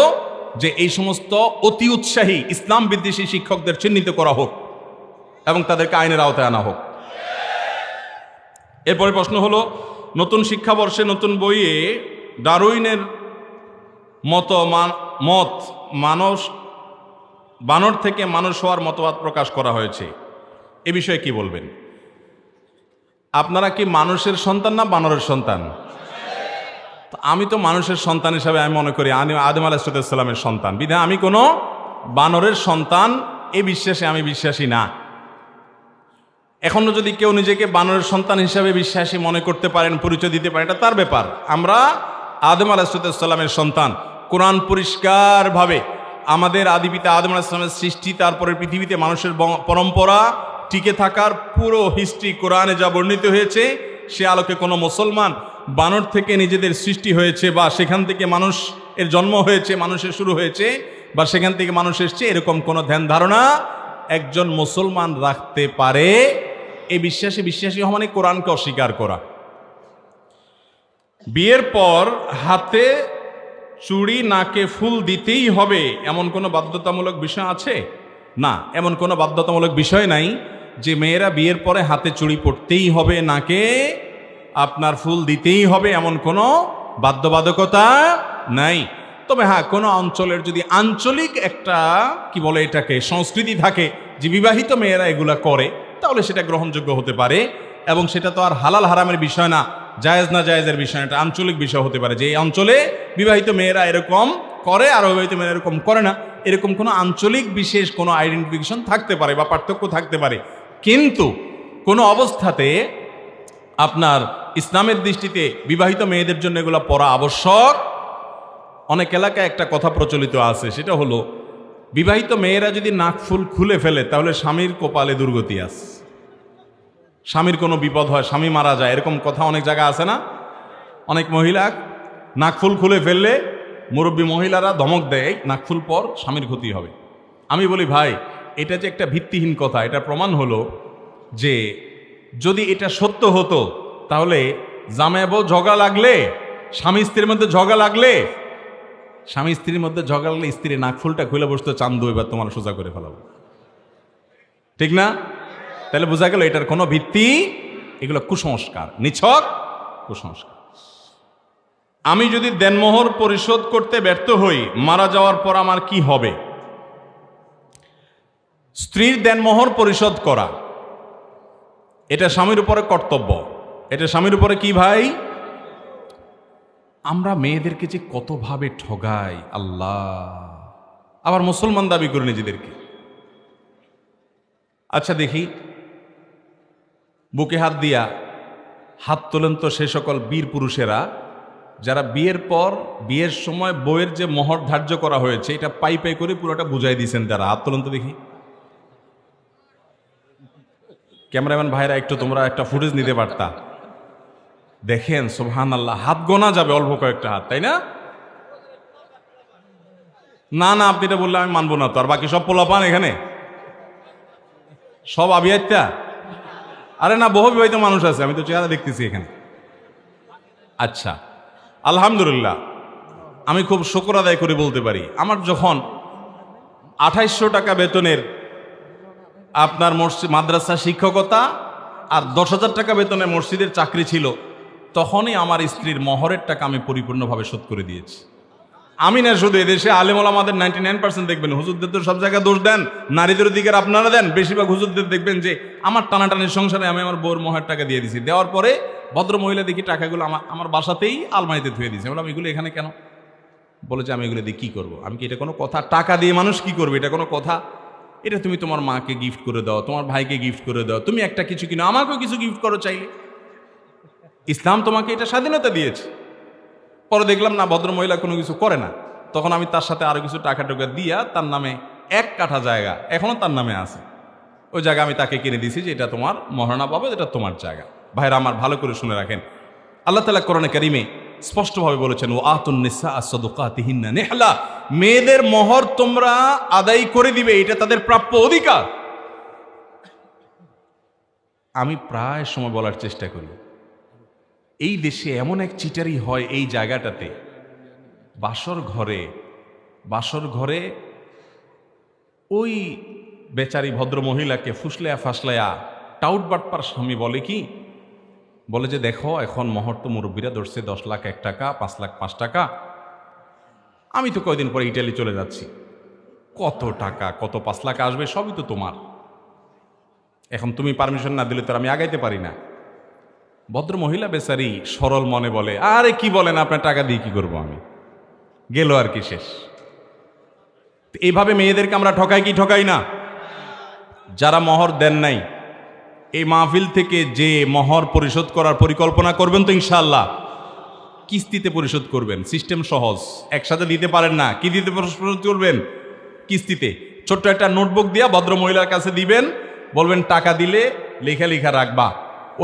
[SPEAKER 1] যে এই সমস্ত অতি উৎসাহী ইসলাম বিদ্বেষী শিক্ষকদের চিহ্নিত করা হোক এবং তাদেরকে আইনের আওতায় আনা হোক। এরপরে প্রশ্ন হলো, নতুন শিক্ষাবর্ষে নতুন বইয়ে ডারউইনের মত মানুষ বানর থেকে মানুষ হওয়ার মতবাদ প্রকাশ করা হয়েছে, এ বিষয়ে কি বলবেন? আপনারা কি মানুষের সন্তান না বানরের সন্তান? আমি তো মানুষের সন্তান হিসাবে আমি মনে করি আদম আলাইহিস সালামের সন্তান, বিধায় আমি কোনো বানরের সন্তান এ বিশ্বাসে আমি বিশ্বাসী না। এখনো যদি কেউ নিজেকে বানরের সন্তান হিসাবে বিশ্বাসী মনে করতে পারেন, পরিচয় দিতে পারেন, এটা তার ব্যাপার। আমরা আদম আলাইহিস সালামের সন্তান। কোরআন পরিষ্কারভাবে আমাদের আদি পিতা আদম আলাইহিস সালামের সৃষ্টি, তারপরে পৃথিবীতে মানুষের পরম্পরা টিকে থাকার পুরো হিস্ট্রি কোরআনে যা বর্ণিত হয়েছে, সে আলোকে কোনো মুসলমান বানর থেকে নিজেদের সৃষ্টি হয়েছে বা সেখান থেকে মানুষ এর জন্ম হয়েছে, মানুষের শুরু হয়েছে বা সেখান থেকে মানুষ এসছে, এরকম কোনো ধ্যান ধারণা একজন মুসলমান রাখতে পারে? এই বিশ্বাসী হওয়া মানে কোরআনকে অস্বীকার করা। বিয়ের পর হাতে চুড়ি, নাকে ফুল দিতেই হবে এমন কোনো বাধ্যতামূলক বিষয় আছে? না, এমন কোনো বাধ্যতামূলক বিষয় নাই যে মেয়েরা বিয়ের পরে হাতে চুড়ি পরতেই হবে, নাকে আপনার ফুল দিতেই হবে, এমন কোনো বাধ্যবাধকতা নাই। তবে হ্যাঁ, কোনো অঞ্চলের যদি আঞ্চলিক একটা কি বলে এটাকে সংস্কৃতি থাকে যে বিবাহিত মেয়েরা এগুলা করে, তাহলে সেটা গ্রহণযোগ্য হতে পারে। এবং সেটা তো আর হালাল হারামের বিষয় না, জায়েজ না জায়েজের বিষয়, এটা আঞ্চলিক বিষয় হতে পারে যে এই অঞ্চলে বিবাহিত মেয়েরা এরকম করে আর অবিবাহিত মেয়েরা এরকম করে না, এরকম কোনো আঞ্চলিক বিশেষ কোনো আইডেন্টিফিকেশন থাকতে পারে বা পার্থক্য থাকতে পারে। কিন্তু কোনো অবস্থাতে আপনার ইসলামের দৃষ্টিতে বিবাহিত মেয়েদের জন্য এগুলো পরা আবশ্যক। অনেক এলাকায় একটা কথা প্রচলিত আছে, সেটা হলো বিবাহিত মেয়েরা যদি নাকফুল খুলে ফেলে তাহলে স্বামীর কপালে দুর্গতি আছে, স্বামীর কোনো বিপদ হয়, স্বামী মারা যায়, এরকম কথা অনেক জায়গায় আছে না? অনেক মহিলা নাকফুল খুলে ফেললে মুরব্বী মহিলারা ধমক দেয়, নাকফুল পর, স্বামীর ক্ষতি হবে। আমি বলি ভাই, এটা যে একটা ভিত্তিহীন কথা। এটা প্রমাণ হলো যে যদি এটা সত্য হতো তাহলে জামাই বউ ঝগড়া লাগলে, স্বামী স্ত্রীর মধ্যে ঝগড়া লাগলে, স্বামী স্ত্রীর মধ্যে ঝগড়া লাগলে স্ত্রীর নাকফুলটা খুলে বসতো, চান্দু এবার তোমার সোজা করে ফেলাবো, ঠিক না? তাহলে বোঝা গেল এটার কোনো ভিত্তি, এগুলো কুসংস্কার, নিছক কুসংস্কার। আমি যদি দেনমোহর পরিশোধ করতে ব্যর্থ হই, মারা যাওয়ার পর আমার কি হবে? স্ত্রীর দেনমোহর পরিশোধ করা এটা স্বামীর উপরে কর্তব্য। এটা স্বামীর উপরে কি ভাই? আমরা মেয়েদেরকে যে কতভাবে ঠগাই আল্লাহ, আবার মুসলমান দাবি করে নিজেদেরকে। আচ্ছা দেখি, বুকে হাত দিয়া হাত তোলেন তো সে সকল বীর পুরুষেরা যারা বিয়ের পর, বিয়ের সময় বউয়ের যে মোহর ধার্য করা হয়েছে এটা পাই পাই করে পুরোটা বুঝাই দিয়েছেন, তারা হাত তোলেন তো দেখি। ক্যামেরাম্যান ভাইরা একটু তোমরা একটা ফুটেজ নিতে পারতা। দেখেন সুবহানাল্লাহ, হাত গোনা যাবে অল্প কয়েকটা হাত, তাই না? না না, আপনি এটা বললে আমি মানবো না তো। আর বাকি সব পোলাপান এখানে সব আবিয়াত্তা? আরে না, বহু বিবাহিত মানুষ আছে, আমি তো চেহারা দেখতেছি এখানে। আচ্ছা, আলহামদুলিল্লাহ, আমি খুব শুকর আদায় করে বলতে পারি, আমার যখন 2800 টাকা বেতনের আপনার মাদ্রাসা শিক্ষকতা আর 10,000 টাকা বেতনের মসজিদের চাকরি ছিল, তখনই আমার স্ত্রীর মহরের টাকা আমি পরিপূর্ণভাবে শোধ করে দিয়েছি। আমি না শুধু, এদেশে আলেম ওলামাদের 99% দেখবেন, হুজুরদের তো সব জায়গায় দোষ দেন, নারীদের দিকে আপনারা দেন, বেশিরভাগ হুজুরদের দেখবেন যে আমার টানাটানির সংসারে আমি আমার বউর মহের টাকা দিয়ে দিছি, দেওয়ার পরে ভদ্র মহিলা দেখি টাকাগুলো আমার বাসাতেই আলমারিতে ধুয়ে দিয়েছে। বললাম এগুলো এখানে কেন? বলেছে আমি এগুলো দিয়ে কী করবো? আমি কি এটা কোনো কথা? টাকা দিয়ে মানুষ কি করবে? এটা কোনো কথা? এটা তুমি তোমার মাকে গিফট করে দাও, তোমার ভাইকে গিফট করে দাও, তুমি একটা কিছু কিনো, আমাকেও কিছু গিফট করো চাইলে। ইসলাম তোমাকে এটা স্বাধীনতা দিয়েছে। পরে দেখলাম না, ভদ্রমহিলা কোনো কিছু করে না। তখন আমি তার সাথে আরো কিছু টাকা টোকা দিয়া তার নামে 1 কাঠা জায়গা এখনো তার নামে আছে, ওই জায়গা আমি তাকে কিনে দিয়েছি যে এটা তোমার মহারণা পাবে, এটা তোমার জায়গা। ভাইরা আমার ভালো করে শুনে রাখেন, আল্লাহ তাআলা কোরআনে কারিমে স্পষ্টভাবে বলেছেন, ও আতুন নিসা সাদুকাতিহিন্না নিহলা, মেয়েদের মোহর তোমরা আদায় করে দিবে, এটা তাদের প্রাপ্য অধিকার। আমি প্রায় সময় বলার চেষ্টা করি, এই দেশে এমন এক চিটারি হয় এই জায়গাটাতে, বাসর ঘরে ওই বেচারি ভদ্র মহিলাকে ফুসলায়া ফাসলায়া টাউট বাটপার স্বামী বলে কি, বলে যে দেখো এখন মহর তো মুরব্বীরা ধরছে 10 লাখ 1 টাকা, 5 লাখ 5 টাকা, আমি তো কয়দিন পরে ইটালি চলে যাচ্ছি, কত টাকা, কত 5 লাখ আসবে, সবই তো তোমার, এখন তুমি পারমিশন না দিলে তো আমি আগাইতে পারি না। ভদ্র মহিলা বেচারি সরল মনে বলে, আরে কি বলেন, আপনার টাকা দিয়ে কি করবো, আমি গেল আর কি, শেষ। এইভাবে মেয়েদেরকে আমরা ঠকাই কি ঠকাই না? যারা মহর দেন নাই, এই মাহফিল থেকে যে মহর পরিশোধ করার পরিকল্পনা করবেন তো ইনশাআল্লাহ কিস্তিতে পরিশোধ করবেন, সিস্টেম সহজ, একসাথে দিতে পারেন না, কি দিতে পরিশোধ করবেন? কিস্তিতে। ছোট্ট একটা নোটবুক দিয়া ভদ্র মহিলার কাছে দিবেন, বলবেন টাকা দিলে লেখা লেখা রাখবা,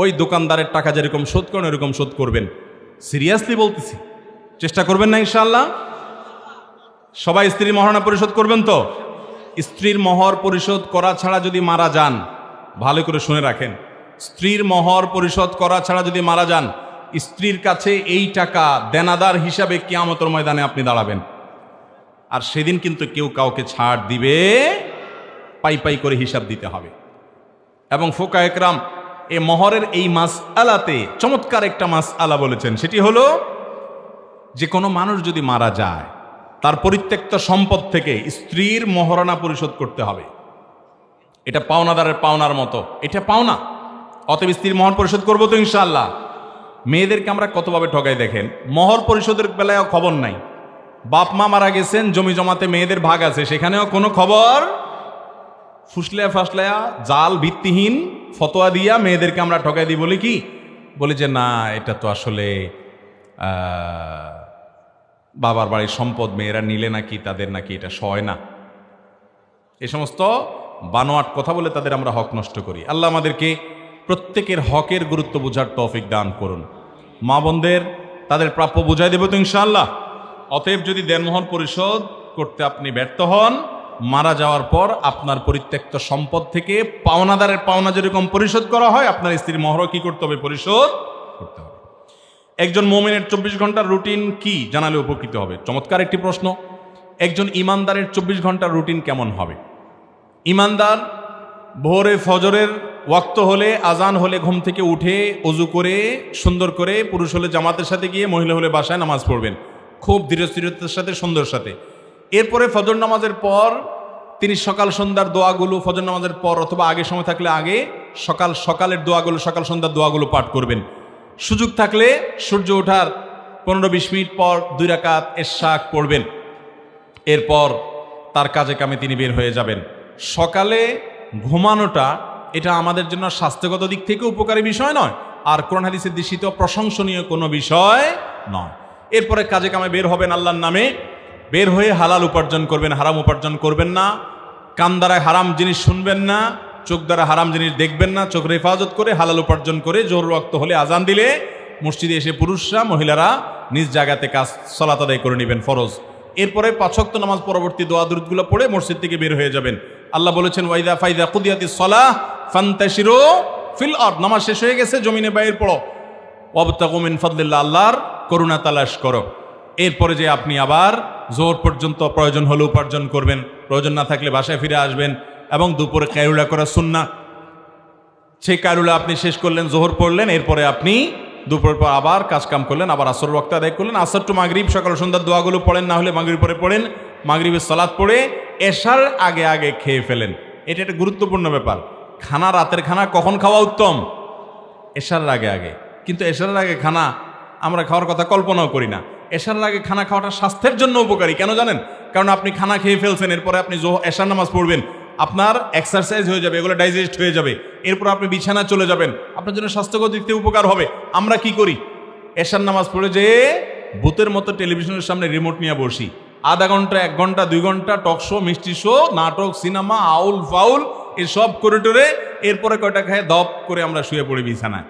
[SPEAKER 1] ওই দোকানদারের টাকা যেরকম শোধ করেন এরকম শোধ করবেন। সিরিয়াসলি বলতেছি, চেষ্টা করবেন না ইনশাআল্লাহ? সবাই স্ত্রীর মহারণা পরিশোধ করবেন তো? স্ত্রীর মহর পরিশোধ করা ছাড়া যদি মারা যান, ভালো করে শুনে রাখেন, স্ত্রীর মহর পরিশোধ করা ছাড়া যদি মারা যান, স্ত্রীর কাছে এই টাকা দেনাদার হিসাবে কিয়ামতের ময়দানে আপনি দাঁড়াবেন। আর সেদিন কিন্তু কেউ কাউকে ছাড় দিবে, পাই পাই করে হিসাব দিতে হবে। এবং ফুকায়ে কেরাম এই মহরের এই মাসআলাতে চমৎকার একটা মাসআলা বলেছেন, সেটি হলো যে কোনো মানুষ যদি মারা যায়, তার পরিত্যক্ত সম্পদ থেকে স্ত্রীর মহারণা পরিশোধ করতে হবে। এটা পাওনাদারের পাওনার মতো, এটা পাওনা, অতএব স্ত্রীর মহর পরিশোধ করবো তো ইনশাআল্লাহ। মেয়েদেরকে আমরা কতভাবে ঠকাই দেখেন, মহর পরিশোধের বেলায়ও খবর নাই, বাপ মা মারা গেছেন, জমি জমাতে মেয়েদের ভাগ আছে, সেখানেও কোনো খবর, ফুসলায়া ফাসলায়া জাল ভিত্তিহীন ফতোয়া দিয়া মেয়েদেরকে আমরা ঠকাই দিই। বলি কি, বলি যে না এটা তো আসলে বাবার বাড়ির সম্পদ, মেয়েরা নিলে নাকি তাদের নাকি এটা সয় না, এ সমস্ত বানোয়াট কথা বলে তাদের আমরা হক নষ্ট করি। আল্লাহ আমাদেরকে প্রত্যেকের হকের গুরুত্ব বোঝার তৌফিক দান করুন। মা বোনদের তাদের প্রাপ্য বুঝাই দেব তো ইনশাআল্লাহ। অতএব যদি দেনমোহর পরিশোধ করতে আপনি ব্যর্থ হন, মারা যাওয়ার পর আপনার পরিত্যক্ত সম্পদ থেকে পাওনাদারের পাওনা যেরকম পরিশোধ করা হয়, আপনার স্ত্রীর মহরও কি করতে হবে? পরিশোধ করতে হবে। একজন মুমিনের 24 ঘন্টার রুটিন কি জানালে উপকৃত হবে? চমৎকার একটি প্রশ্ন। একজন ইমানদারের 24 ঘন্টার রুটিন কেমন হবে? ইমানদার ভোরে ফজরের ওয়াক্ত হলে, আজান হলে ঘুম থেকে উঠে অজু করে সুন্দর করে, পুরুষ হলে জামাতের সাথে গিয়ে, মহিলা হলে বাসায় নামাজ পড়বেন খুব ধীরস্থিরতার সাথে, সুন্দর সাথে। এরপরে ফজর নামাজের পর তিনি সকাল সন্ধ্যার দোয়াগুলো, ফজর নামাজের পর অথবা আগে সময় থাকলে আগে সকালের দোয়াগুলো, সকাল সন্ধ্যার দোয়াগুলো পাঠ করবেন। সুযোগ থাকলে সূর্য ওঠার 15-20 মিনিট পর 2 রাকাত ইশরাক পড়বেন। এরপর তার কাজে কামে তিনি বের হয়ে যাবেন। সকালে ঘুমানোটা এটা আমাদের জন্য স্বাস্থ্যগত দিক থেকে উপকারী বিষয় নয়, আর কোরআন হাদিসের দৃষ্টিতে প্রশংসনীয় কোনো বিষয় নয়। এরপরে কাজে কামে বের হবেন আল্লাহর নামে, বের হয়ে হালাল উপার্জন করবেন, হারাম উপার্জন করবেন না। কান দ্বারা হারাম জিনিস শুনবেন না, চোখ দ্বারা হারাম জিনিস দেখবেন না। চোখ হেফাজত করে হালাল উপার্জন করে জোহর ওয়াক্ত হলে আজান দিলে মসজিদে এসে পুরুষরা মহিলারা নিজ জায়গাতে কাজ সালাত আদায় করে নেবেন ফরজ। এরপরে 5 ওয়াক্ত নামাজ পরবর্তী দোয়া দুরুদগুলো পড়ে মসজিদ থেকে বের হয়ে যাবেন। আল্লাহ বলেছেন ওয়াইদা ফাইদা কুদিয়াতিস সালাহ ফান্তাশিরু ফিল আরদ, নামাজ শেষ হয়ে গেছে জমিনে বাইর পড়ো, ওয়াবতাগু মিন ফাদলিল্লাহ, আল্লাহর করুণা তালাশ করো। এরপরে যে আপনি আবার জোহর পর্যন্ত প্রয়োজন হলে উপার্জন করবেন, প্রয়োজন না থাকলে বাসায় ফিরে আসবেন। এবং দুপুরে কায়রুলা করা সুন্নাহ, সেই কায়রুলা আপনি শেষ করলেন, জোহর পড়লেন, এরপরে আপনি দুপুরের পর আবার কাজ কাম করলেন, আবার আসর ওয়াক্ত আদায় করলেন, আসর টু মাগরিব সকাল সন্ধ্যার দোয়াগুলো পড়েন, না হলে মাগরিব পরে পড়েন, মাগরিবের সালাত পড়ে এশার আগে আগে খেয়ে ফেলেন। এটা একটা গুরুত্বপূর্ণ ব্যাপার। খানা, রাতের খানা কখন খাওয়া উত্তম? এশার আগে আগে। কিন্তু এশার আগে খানা আমরা খাওয়ার কথা কল্পনাও করি না। এশার আগে খানা খাওয়াটা স্বাস্থ্যের জন্য উপকারী। কেন জানেন? কারণ আপনি খানা খেয়ে ফেলছেন, এরপরে আপনি এশার নামাজ পড়বেন, আপনার এক্সারসাইজ হয়ে যাবে, এগুলো ডাইজেস্ট হয়ে যাবে, এরপর আপনি বিছানা চলে যাবেন, আপনার জন্য স্বাস্থ্যগত দিক থেকে উপকার হবে। আমরা কি করি? এশার নামাজ পড়ে যে ভূতের মতো টেলিভিশনের সামনে রিমোট নিয়ে বসি, আধা ঘন্টা, 1 ঘন্টা, 2 ঘন্টা টক শো, মিষ্টি শো, নাটক, সিনেমা, আউল ফাউল এসব করে টোরে এরপরে কয়টা খায় দপ করে আমরা শুয়ে পড়ি বিছানায়।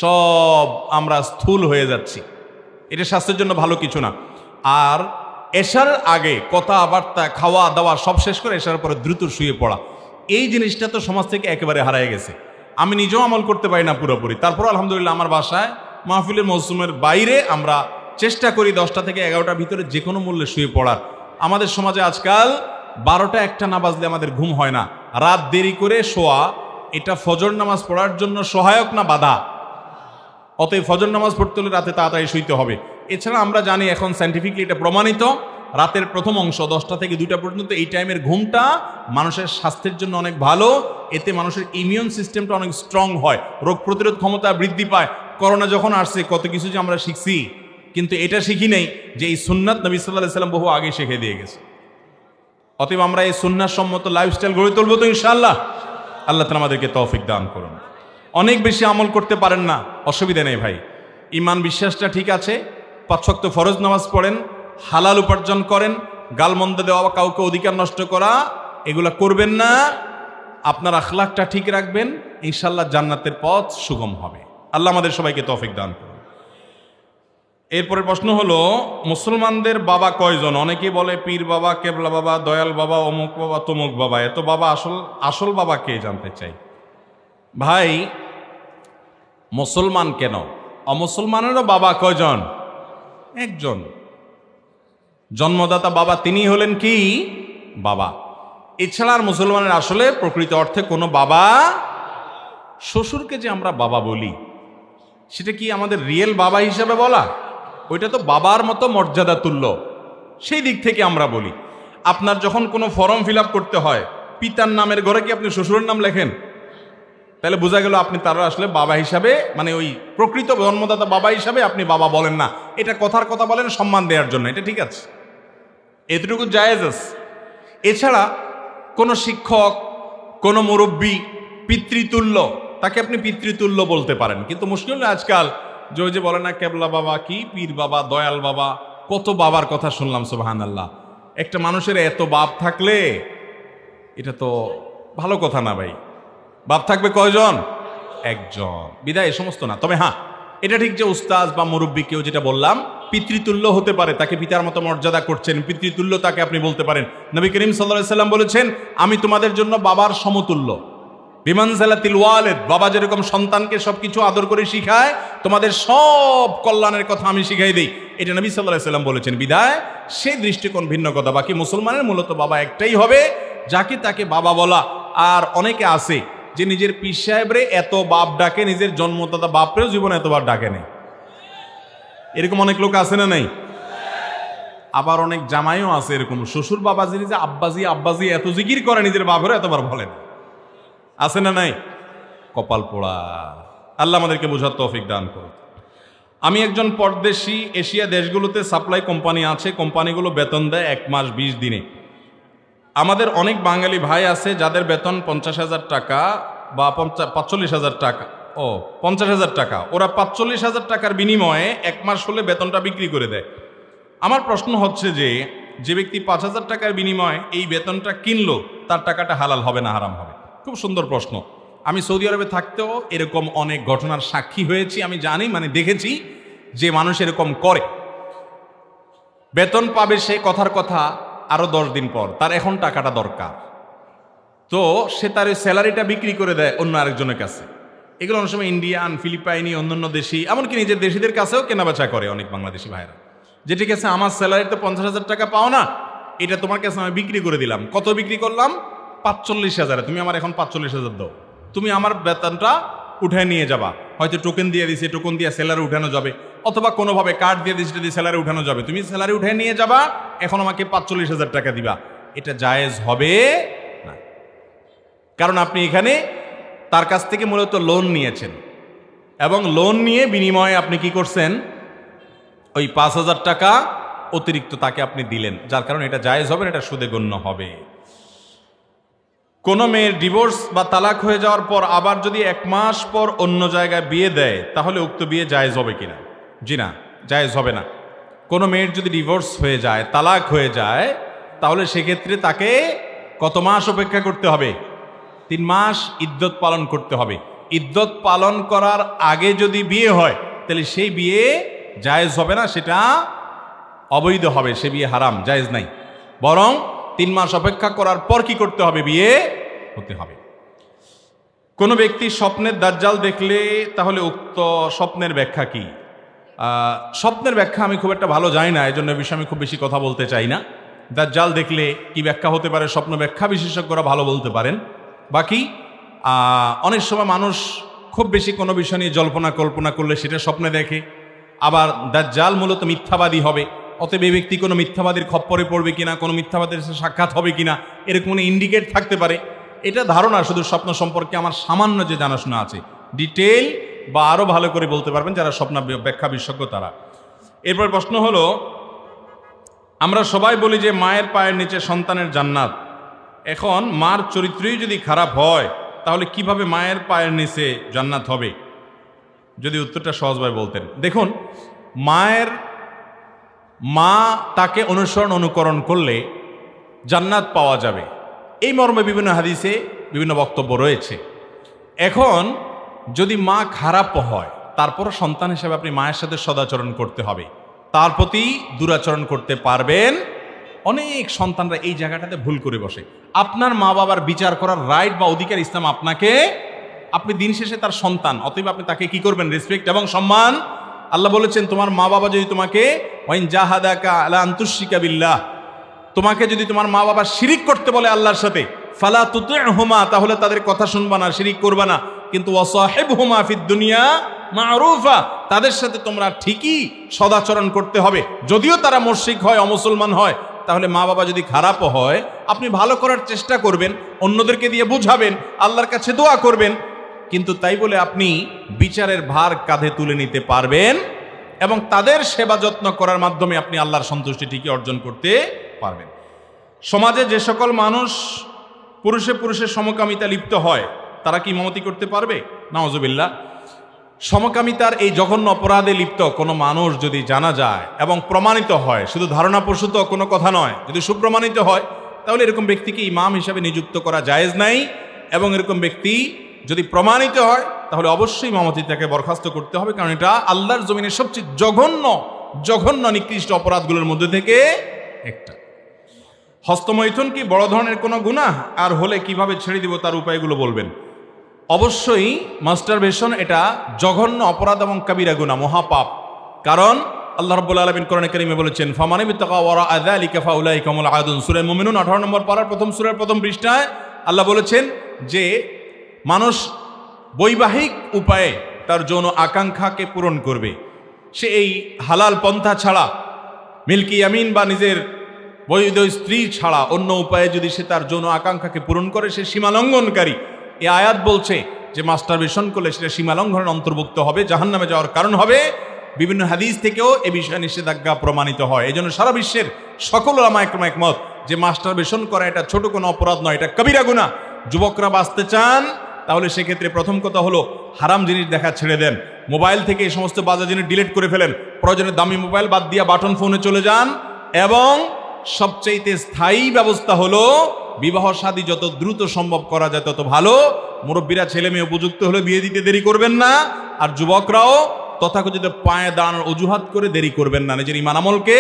[SPEAKER 1] সব আমরা স্থূল হয়ে যাচ্ছি। এটা স্বাস্থ্যের জন্য ভালো কিছু না। আর এশার আগে কথাবার্তা, খাওয়া দাওয়া সব শেষ করে এশার পরে দ্রুত শুয়ে পড়া, এই জিনিসটা তো সমাজ থেকে একেবারে হারায় গেছে। আমি নিজেও আমল করতে পারি না পুরোপুরি। তারপর আলহামদুলিল্লাহ আমার বাসায় মাহফিলের মৌসুমের বাইরে আমরা চেষ্টা করি 10টা থেকে 11টার ভিতরে যে কোনো মূল্যে শুয়ে পড়ার। আমাদের সমাজে আজকাল 12টা 1টা না বাজলে আমাদের ঘুম হয় না। রাত দেরি করে শোয়া এটা ফজর নামাজ পড়ার জন্য সহায়ক না বাধা? অতএব ফজর নামাজ পড়তে হলে রাতে তাড়াতাড়ি শুইতে হবে। এছাড়া আমরা জানি এখন সায়েন্টিফিকলি এটা প্রমাণিত, রাতের প্রথম অংশ 10টা থেকে 2টা পর্যন্ত এই টাইমের ঘুমটা মানুষের স্বাস্থ্যের জন্য অনেক ভালো। এতে মানুষের ইমিউন সিস্টেমটা অনেক স্ট্রং হয়, রোগ প্রতিরোধ ক্ষমতা বৃদ্ধি পায়। করোনা যখন আসছে কত কিছু যে আমরা শিখছি, কিন্তু এটা শিখি নেই যে এই সুন্নাত নবী সাল্লাল্লাহু আলাইহি ওয়াসাল্লাম বহু আগে শিখে দিয়ে গেছে। অতএব আমরা এই সুন্নাত সম্মত লাইফস্টাইল গড়ে তুলবো তো ইনশাআল্লাহ। আল্লাহ তাআলা আমাদেরকে তৌফিক দান করুন। অনেক বেশি আমল করতে পারেন না, অসুবিধা নেই ভাই। ইমান বিশ্বাসটা ঠিক আছে, 5 ওয়াক্ত ফরজ নামাজ পড়েন, হালাল উপার্জন করেন, গালমন্দ দেওয়া বা কাউকে অধিকার নষ্ট করা এগুলা করবেন না। আপনার আখলাকটা ঠিক রাখবেন, ইনশাআল্লাহ জান্নাতের পথ সুগম হবে। আল্লাহ আমাদের সবাইকে তৌফিক দান করুন। এরপরের প্রশ্ন হলো, মুসলমানদের বাবা কয়জন? অনেকেই বলে পীর বাবা, কেবলা বাবা, দয়াল বাবা, অমুক বাবা, তমুক বাবা। এত বাবা আসল বাবা কে জানতে চাই। ভাই, মুসলমান কেন, অমুসলমানেরও বাবা কয়জন? একজন। জন্মদাতা বাবা তিনি হলেন কি বাবা। এছাড়া আর মুসলমানের আসলে প্রকৃত অর্থে কোনো বাবা, শ্বশুরকে যে আমরা বাবা বলি সেটা কি আমাদের রিয়েল বাবা হিসাবে বলা? ওইটা তো বাবার মতো মর্যাদা তুল্য, সেই দিক থেকে আমরা বলি। আপনার যখন কোনো ফর্ম ফিল করতে হয়, পিতার নামের ঘরে কি আপনি শ্বশুরের নাম লেখেন? তাহলে বোঝা গেল আপনি তারা আসলে বাবা হিসাবে, মানে ওই প্রকৃত জন্মদাতা বাবা হিসাবে আপনি বাবা বলেন না। এটা কথার কথা বলেন সম্মান দেওয়ার জন্য, এটা ঠিক আছে, এতটুকু জায়েজ আছে। এছাড়া কোনো শিক্ষক, কোনো মুরব্বী পিতৃতুল্য, তাকে আপনি পিতৃতুল্য বলতে পারেন। কিন্তু মুশকিল হলো আজকাল যে ওই যে বলে না কেবলা বাবা, কি পীর বাবা, দয়াল বাবা, কত বাবার কথা শুনলাম। সুবহানাল্লাহ। একটা মানুষের এত বাপ থাকলে এটা তো ভালো কথা না ভাই। বাপ থাকবে কয়জন? একজন। বিদায় এ সমস্ত না। তবে হ্যাঁ, এটা ঠিক যে উস্তাজ বা মুরব্বী কেউ যেটা বললাম পিতৃতুল্য হতে পারে, তাকে পিতার মতো মর্যাদা করছেন, পিতৃতুল্য তাকে আপনি বলতে পারেন। নবী করিম সাল্লাল্লাহু আলাইহি ওয়াসাল্লাম বলেছেন, আমি তোমাদের জন্য বাবার সমতুল্য। বিমানজালাতিল ওয়ালিদ, বাবা যেরকম সন্তানকে সবকিছু আদর করে শিখায়, তোমাদের সব কল্যাণের কথা আমি শিখাই দিই, এটা নবী সাল্লাল্লাহু আলাইহি ওয়াসাল্লাম বলেছেন। বিদায় সেই দৃষ্টিকোণ ভিন্ন কথা। বাকি মুসলমানের মূলত বাবা একটাই হবে, যাকে তাকে বাবা বলা। আর অনেকে আছে যে নিজের পীর সাহেবরে এত বাপ ডাকে, নিজের জন্মদাতা বাপরেও জীবনে এতবার ডাকে নেই। এরকম অনেক লোক আছে না নাই? আবার অনেক জামাইও আছে এরকম, শ্বশুর বাবাজির যে আব্বাজি আব্বাজি এত জিকির করে, নিজের বাপেরও এতবার বলেন। আছে না নাই? কপাল পোড়া। আল্লাহ আমাদেরকে বোঝার তৌফিক দান করুন। আমি একজন পরদেশি, এশিয়া দেশগুলোতে সাপ্লাই কোম্পানি আছে, কোম্পানিগুলো বেতন দেয় 1 মাস 20 দিনে। আমাদের অনেক বাঙালি ভাই আছে যাদের বেতন 50,000 টাকা বা 45,000 টাকা, 50,000 টাকা। ওরা 45,000 টাকার বিনিময়ে 1 মাস হলে বেতনটা বিক্রি করে দেয়। আমার প্রশ্ন হচ্ছে যে ব্যক্তি 5,000 টাকার বিনিময়ে এই বেতনটা কিনলো, তার টাকাটা হালাল হবে না হারাম হবে? খুব সুন্দর প্রশ্ন। আমি সৌদি আরবে থাকতেও এরকম অনেক ঘটনার সাক্ষী হয়েছি। আমি জানি, মানে দেখেছি যে মানুষ এরকম করে। বেতন পাবে সে কথার কথা আরো 10 দিন পর, তার এখন টাকাটা দরকার, তো সে তার ওই স্যালারিটা বিক্রি করে দেয় অন্য আরেকজনের কাছে। এগুলো অনেক সময় ইন্ডিয়ান, ফিলিপাইনি, অন্যান্য দেশি, এমনকি নিজের দেশিদের কাছেও কেনাবেচা করে অনেক বাংলাদেশি ভাইরা। যে ঠিক আছে, আমার স্যালারিতে 50,000 টাকা পাও না, এটা তোমার কাছে আমি বিক্রি করে দিলাম। কত বিক্রি করলাম? 45,000। তুমি আমার এখন 45,000 দাও, তুমি আমার বেতনটা উঠে নিয়ে যাবা। হয়তো টোকেন দিয়ে দিছে, টোকেন দিয়ে স্যালারি উঠানো যাবে, অথবা কোনোভাবে কার্ড দিয়ে দিচ্ছে যদি স্যালারি উঠানো যাবে, তুমি স্যালারি উঠে নিয়ে যাবা, এখন আমাকে 45,000 টাকা দিবা, এটা জায়েজ হবে না। কারণ আপনি এখানে তার কাছ থেকে মূলত লোন নিয়েছেন, এবং লোন নিয়ে বিনিময়ে আপনি কি করছেন, ওই 5,000 টাকা অতিরিক্ত তাকে আপনি দিলেন, যার কারণে এটা জায়েজ হবে না, এটা সুদে গণ্য হবে। কোনো মেয়ের ডিভোর্স বা তালাক হয়ে যাওয়ার পর আবার যদি 1 মাস পর অন্য জায়গায় বিয়ে দেয়, তাহলে উক্ত বিয়ে জায়েজ হবে কিনা? জি না, জায়েজ হবে না। কোনো মেয়ের যদি ডিভোর্স হয়ে যায়, তালাক হয়ে যায়, তাহলে সেক্ষেত্রে তাকে কত মাস অপেক্ষা করতে হবে? 3 মাস ইদ্যত পালন করতে হবে। ইদ্যত পালন করার আগে যদি বিয়ে হয়, তাহলে সেই বিয়ে জায়েজ হবে না, সেটা অবৈধ হবে, সে বিয়ে হারাম, জায়েজ নাই। বরং 3 মাস অপেক্ষা করার পর কি করতে হবে? বিয়ে হতে হবে। কোনো ব্যক্তি স্বপ্নের দাজ্জাল দেখলে তাহলে উক্ত স্বপ্নের ব্যাখ্যা কি? স্বপ্নের ব্যাখ্যা আমি খুব একটা ভালো জানি না, এই জন্য বিষয়ে আমি খুব বেশি কথা বলতে চাই না। দাজ্জাল দেখলে কি ব্যাখ্যা হতে পারে, স্বপ্ন ব্যাখ্যা বিশেষজ্ঞরা ভালো বলতে পারেন। বাকি অনেক সময় মানুষ খুব বেশি কোনো বিষয় নিয়ে জল্পনা কল্পনা করলে সেটা স্বপ্নে দেখে। আবার দাজ্জাল মূলত মিথ্যাবাদী হবে, অতএব এই ব্যক্তি কোনো মিথ্যাবাদীর খপ্পরে পড়বে কিনা, কোনো মিথ্যাবাদীর সাথে সাক্ষাৎ হবে কিনা, এরকম কোনো ইন্ডিকেট থাকতে পারে। এটা ধারণা, শুধু স্বপ্ন সম্পর্কে আমার সামান্য যে জানাশোনা আছে, ডিটেল বা আরও ভালো করে বলতে পারবেন যারা স্বপ্ন ব্যাখ্যা বিশেষজ্ঞ তারা। এরপর প্রশ্ন হলো, আমরা সবাই বলি যে মায়ের পায়ের নিচে সন্তানের জান্নাত। এখন মার চরিত্রই যদি খারাপ হয়, তাহলে কিভাবে মায়ের পায়ের নিচে জান্নাত হবে? যদি উত্তরটা সহজভাবে বলতেন। দেখুন, মা তাকে অনুসরণ অনুকরণ করলে জান্নাত পাওয়া যাবে, এই মর্মে বিভিন্ন হাদিসে বিভিন্ন বক্তব্য রয়েছে। এখন যদি মা খারাপ হয়, তারপর সন্তান হিসেবে আপনি মায়ের সাথে সদাচরণ করতে হবে, তার প্রতি দুরাচরণ করতে পারবেন। অনেক সন্তানরা এই জায়গাটাতে ভুল করে বসে। আপনার মা বাবার বিচার করার রাইট বা অধিকার ইসলাম আপনাকে, আপনি দিন শেষে তার সন্তান, অতএব আপনি তাকে কি করবেন? রেসপেক্ট এবং সম্মান। আল্লাহ বলেছেন, তোমার মা বাবা যদি তোমাকে ওয়াইন জাহাদাকা আলা আন তুশরিকা বিল্লাহ, তোমাকে যদি তোমার মা বাবা শিরিক করতে বলে আল্লাহর সাথে, ফালা তুতি'হুমা, তাহলে তাদের কথা শুনবা না, শিরিক করবা না। কিন্তু ওয়াসাহিবহুমা ফিদ দুনিয়া মা'রুফা, তাদের সাথে তোমরা ঠিকই সদাচরণ করতে হবে, যদিও তারা মুশরিক হয়, অমুসলমান হয়। তাহলে মা বাবা যদি খারাপও হয়, আপনি ভালো করার চেষ্টা করবেন, অন্যদেরকে দিয়ে বুঝাবেন, আল্লাহর কাছে দোয়া করবেন, কিন্তু তাই বলে আপনি বিচারের ভার কাঁধে তুলে নিতে পারবেন এবং তাদের সেবা যত্ন করার মাধ্যমে আপনি আল্লাহর সন্তুষ্টি ঠিকই অর্জন করতে পারবেন। সমাজে যে সকল মানুষ পুরুষে পুরুষে সমকামিতা লিপ্ত হয়, তারা কি ইমামতি করতে পারবে? নাউজুবিল্লাহ। সমকামিতার এই জঘন্য অপরাধে লিপ্ত কোনো মানুষ যদি জানা যায় এবং প্রমাণিত হয়, শুধু ধারণাপ্রসূত কোনো কথা নয়, যদি সুপ্রমাণিত হয়, তাহলে এরকম ব্যক্তিকে ইমাম হিসাবে নিযুক্ত করা জায়েজ নাই। এবং এরকম ব্যক্তি যদি প্রমাণিত হয়, তাহলে অবশ্যই ইমামতি তাকে বরখাস্ত করতে হবে, কারণ এটা আল্লাহর জমিনের সবচেয়ে জঘন্য নিকৃষ্ট অপরাধগুলোর মধ্যে থেকে একটা। হস্তমৈথুন কি বড় ধরনের কোনো গুনাহ? আর হলে কিভাবে ছেড়ে দিব, তার উপায়গুলো বলবেন। অবশ্যই মাস্টারবেশন এটা জঘন্য অপরাধ এবং কাবিরা গুনাহ, মহাপাপ। কারণ আল্লাহ রাব্বুল আলামিন কোরআনে কারীমে বলেছেন, ফামান ইবতাগা ওয়ারাআ যালিকা ফাউলাইকা হুমুল আদুন। সূরা মুমিনুন 18 নম্বর পারার প্রথম সূরার প্রথম পৃষ্ঠায় আল্লাহ বলেছেন যে মানুষ বৈবাহিক উপায়ে তার যৌন আকাঙ্ক্ষাকে পূরণ করবে, সে এই হালাল পন্থা ছাড়া, মিল্কি ইয়ামিন বা নিজের বৈধ স্ত্রী ছাড়া অন্য উপায়ে যদি সে তার যৌন আকাঙ্ক্ষাকে পূরণ করে, সে সীমালঙ্ঘনকারী। এই আয়াত বলছে যে মাস্টারবেশন করলে সেটা সীমালঙ্ঘনের অন্তর্ভুক্ত হবে, জাহান্নামে যাওয়ার কারণ হবে। বিভিন্ন হাদিস থেকেও এ বিষয়ে নিষেধাজ্ঞা প্রমাণিত হয়। এই জন্য সারা বিশ্বের সকল উলামা একরাম একমত যে মাস্টারবেশন করা এটা ছোট কোনো অপরাধ নয়, এটা কবিরা গুনাহ। যুবকরা বাঁচতে চান, তাহলে সেক্ষেত্রে প্রথম কথা হলো হারাম জিনিস দেখা ছেড়ে দেন, মোবাইল থেকে এই সমস্ত বাজে জিনিস ডিলিট করে ফেলেন, প্রয়োজনে দামি মোবাইল বাদ দিয়া বাটন ফোনে চলে যান। এবং সবচেয়ে স্থায়ী ব্যবস্থা হলো বিবাহ শাদী যত দ্রুত সম্ভব করা যায় তত ভালো। মুরব্বীরা ছেলে মেয়ে উপযুক্ত হলে বিয়ে দিতে দেরি করবেন না, আর যুবকরাও তথাকথিত পায়ে দাঁড়ানোর অজুহাত করে দেরি করবেন না, নিজের ঈমান আমলকে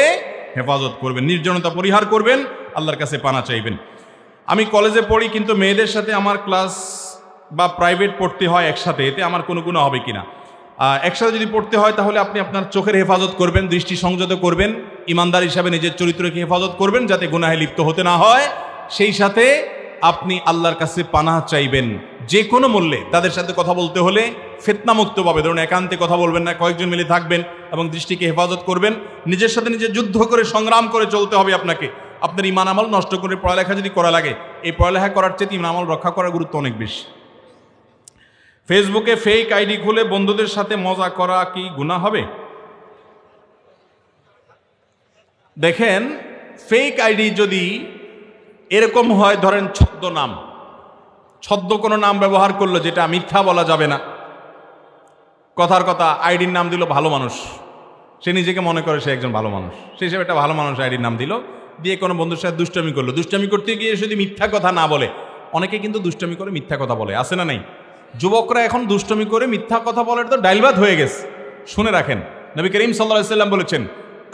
[SPEAKER 1] হেফাজত করবেন, নির্জনতা পরিহার করবেন, আল্লাহর কাছে পানা চাইবেন। আমি কলেজে পড়ি, কিন্তু মেয়েদের সাথে আমার ক্লাস বা প্রাইভেট পড়তে হয় একসাথে, এতে আমার কোনো গুনাহ হবে কিনা? একসাথে যদি পড়তে হয়, তাহলে আপনি আপনার চোখের হেফাজত করবেন, দৃষ্টি সংযত করবেন, ইমানদার হিসাবে নিজের চরিত্রকে হেফাজত করবেন, যাতে গুনাহে লিপ্ত হতে না হয়। সেই সাথে আপনি আল্লাহর কাছে পানাহ চাইবেন যে কোনো মূল্যে। তাদের সাথে কথা বলতে হলে ফিতনামুক্তভাবে, ধরুন একান্তে কথা বলবেন না, কয়েকজন মিলে থাকবেন এবং দৃষ্টিকে হেফাজত করবেন। নিজের সাথে নিজে যুদ্ধ করে সংগ্রাম করে চলতে হবে আপনাকে। আপনার ইমান আমল নষ্ট করে পড়ালেখা যদি করা লাগে, এই পড়ালেখা করার চেয়ে ইমান আমল রক্ষা করার গুরুত্ব অনেক বেশি। ফেসবুকে ফেক আইডি খুলে বন্ধুদের সাথে মজা করা কি গুনাহ হবে? দেখেন, ফেক আইডি যদি এরকম হয়, ধরেন ছদ্মনাম, ছদ্ম কোনো নাম ব্যবহার করলো যেটা মিথ্যা বলা যাবে না, কথার কথা আইডির নাম দিল ভালো মানুষ, সে নিজেকে মনে করে সে একজন ভালো মানুষ, সে হিসেবে একটা ভালো মানুষ আইডির নাম দিল, দিয়ে কোনো বন্ধুর সাথে দুষ্টামি করলো। দুষ্টামি করতে গিয়ে যদি মিথ্যা কথা না বলে, অনেকে কিন্তু দুষ্টামি করে মিথ্যা কথা বলে, আছে না নাই? যুবকরা এখন দুষ্টামি করে মিথ্যা কথা বলার তো ডাইলবাদ হয়ে গেছে। শুনে রাখেন, নবী করিম সাল্লাল্লাহু আলাইহি ওয়াসাল্লাম বলেছেন,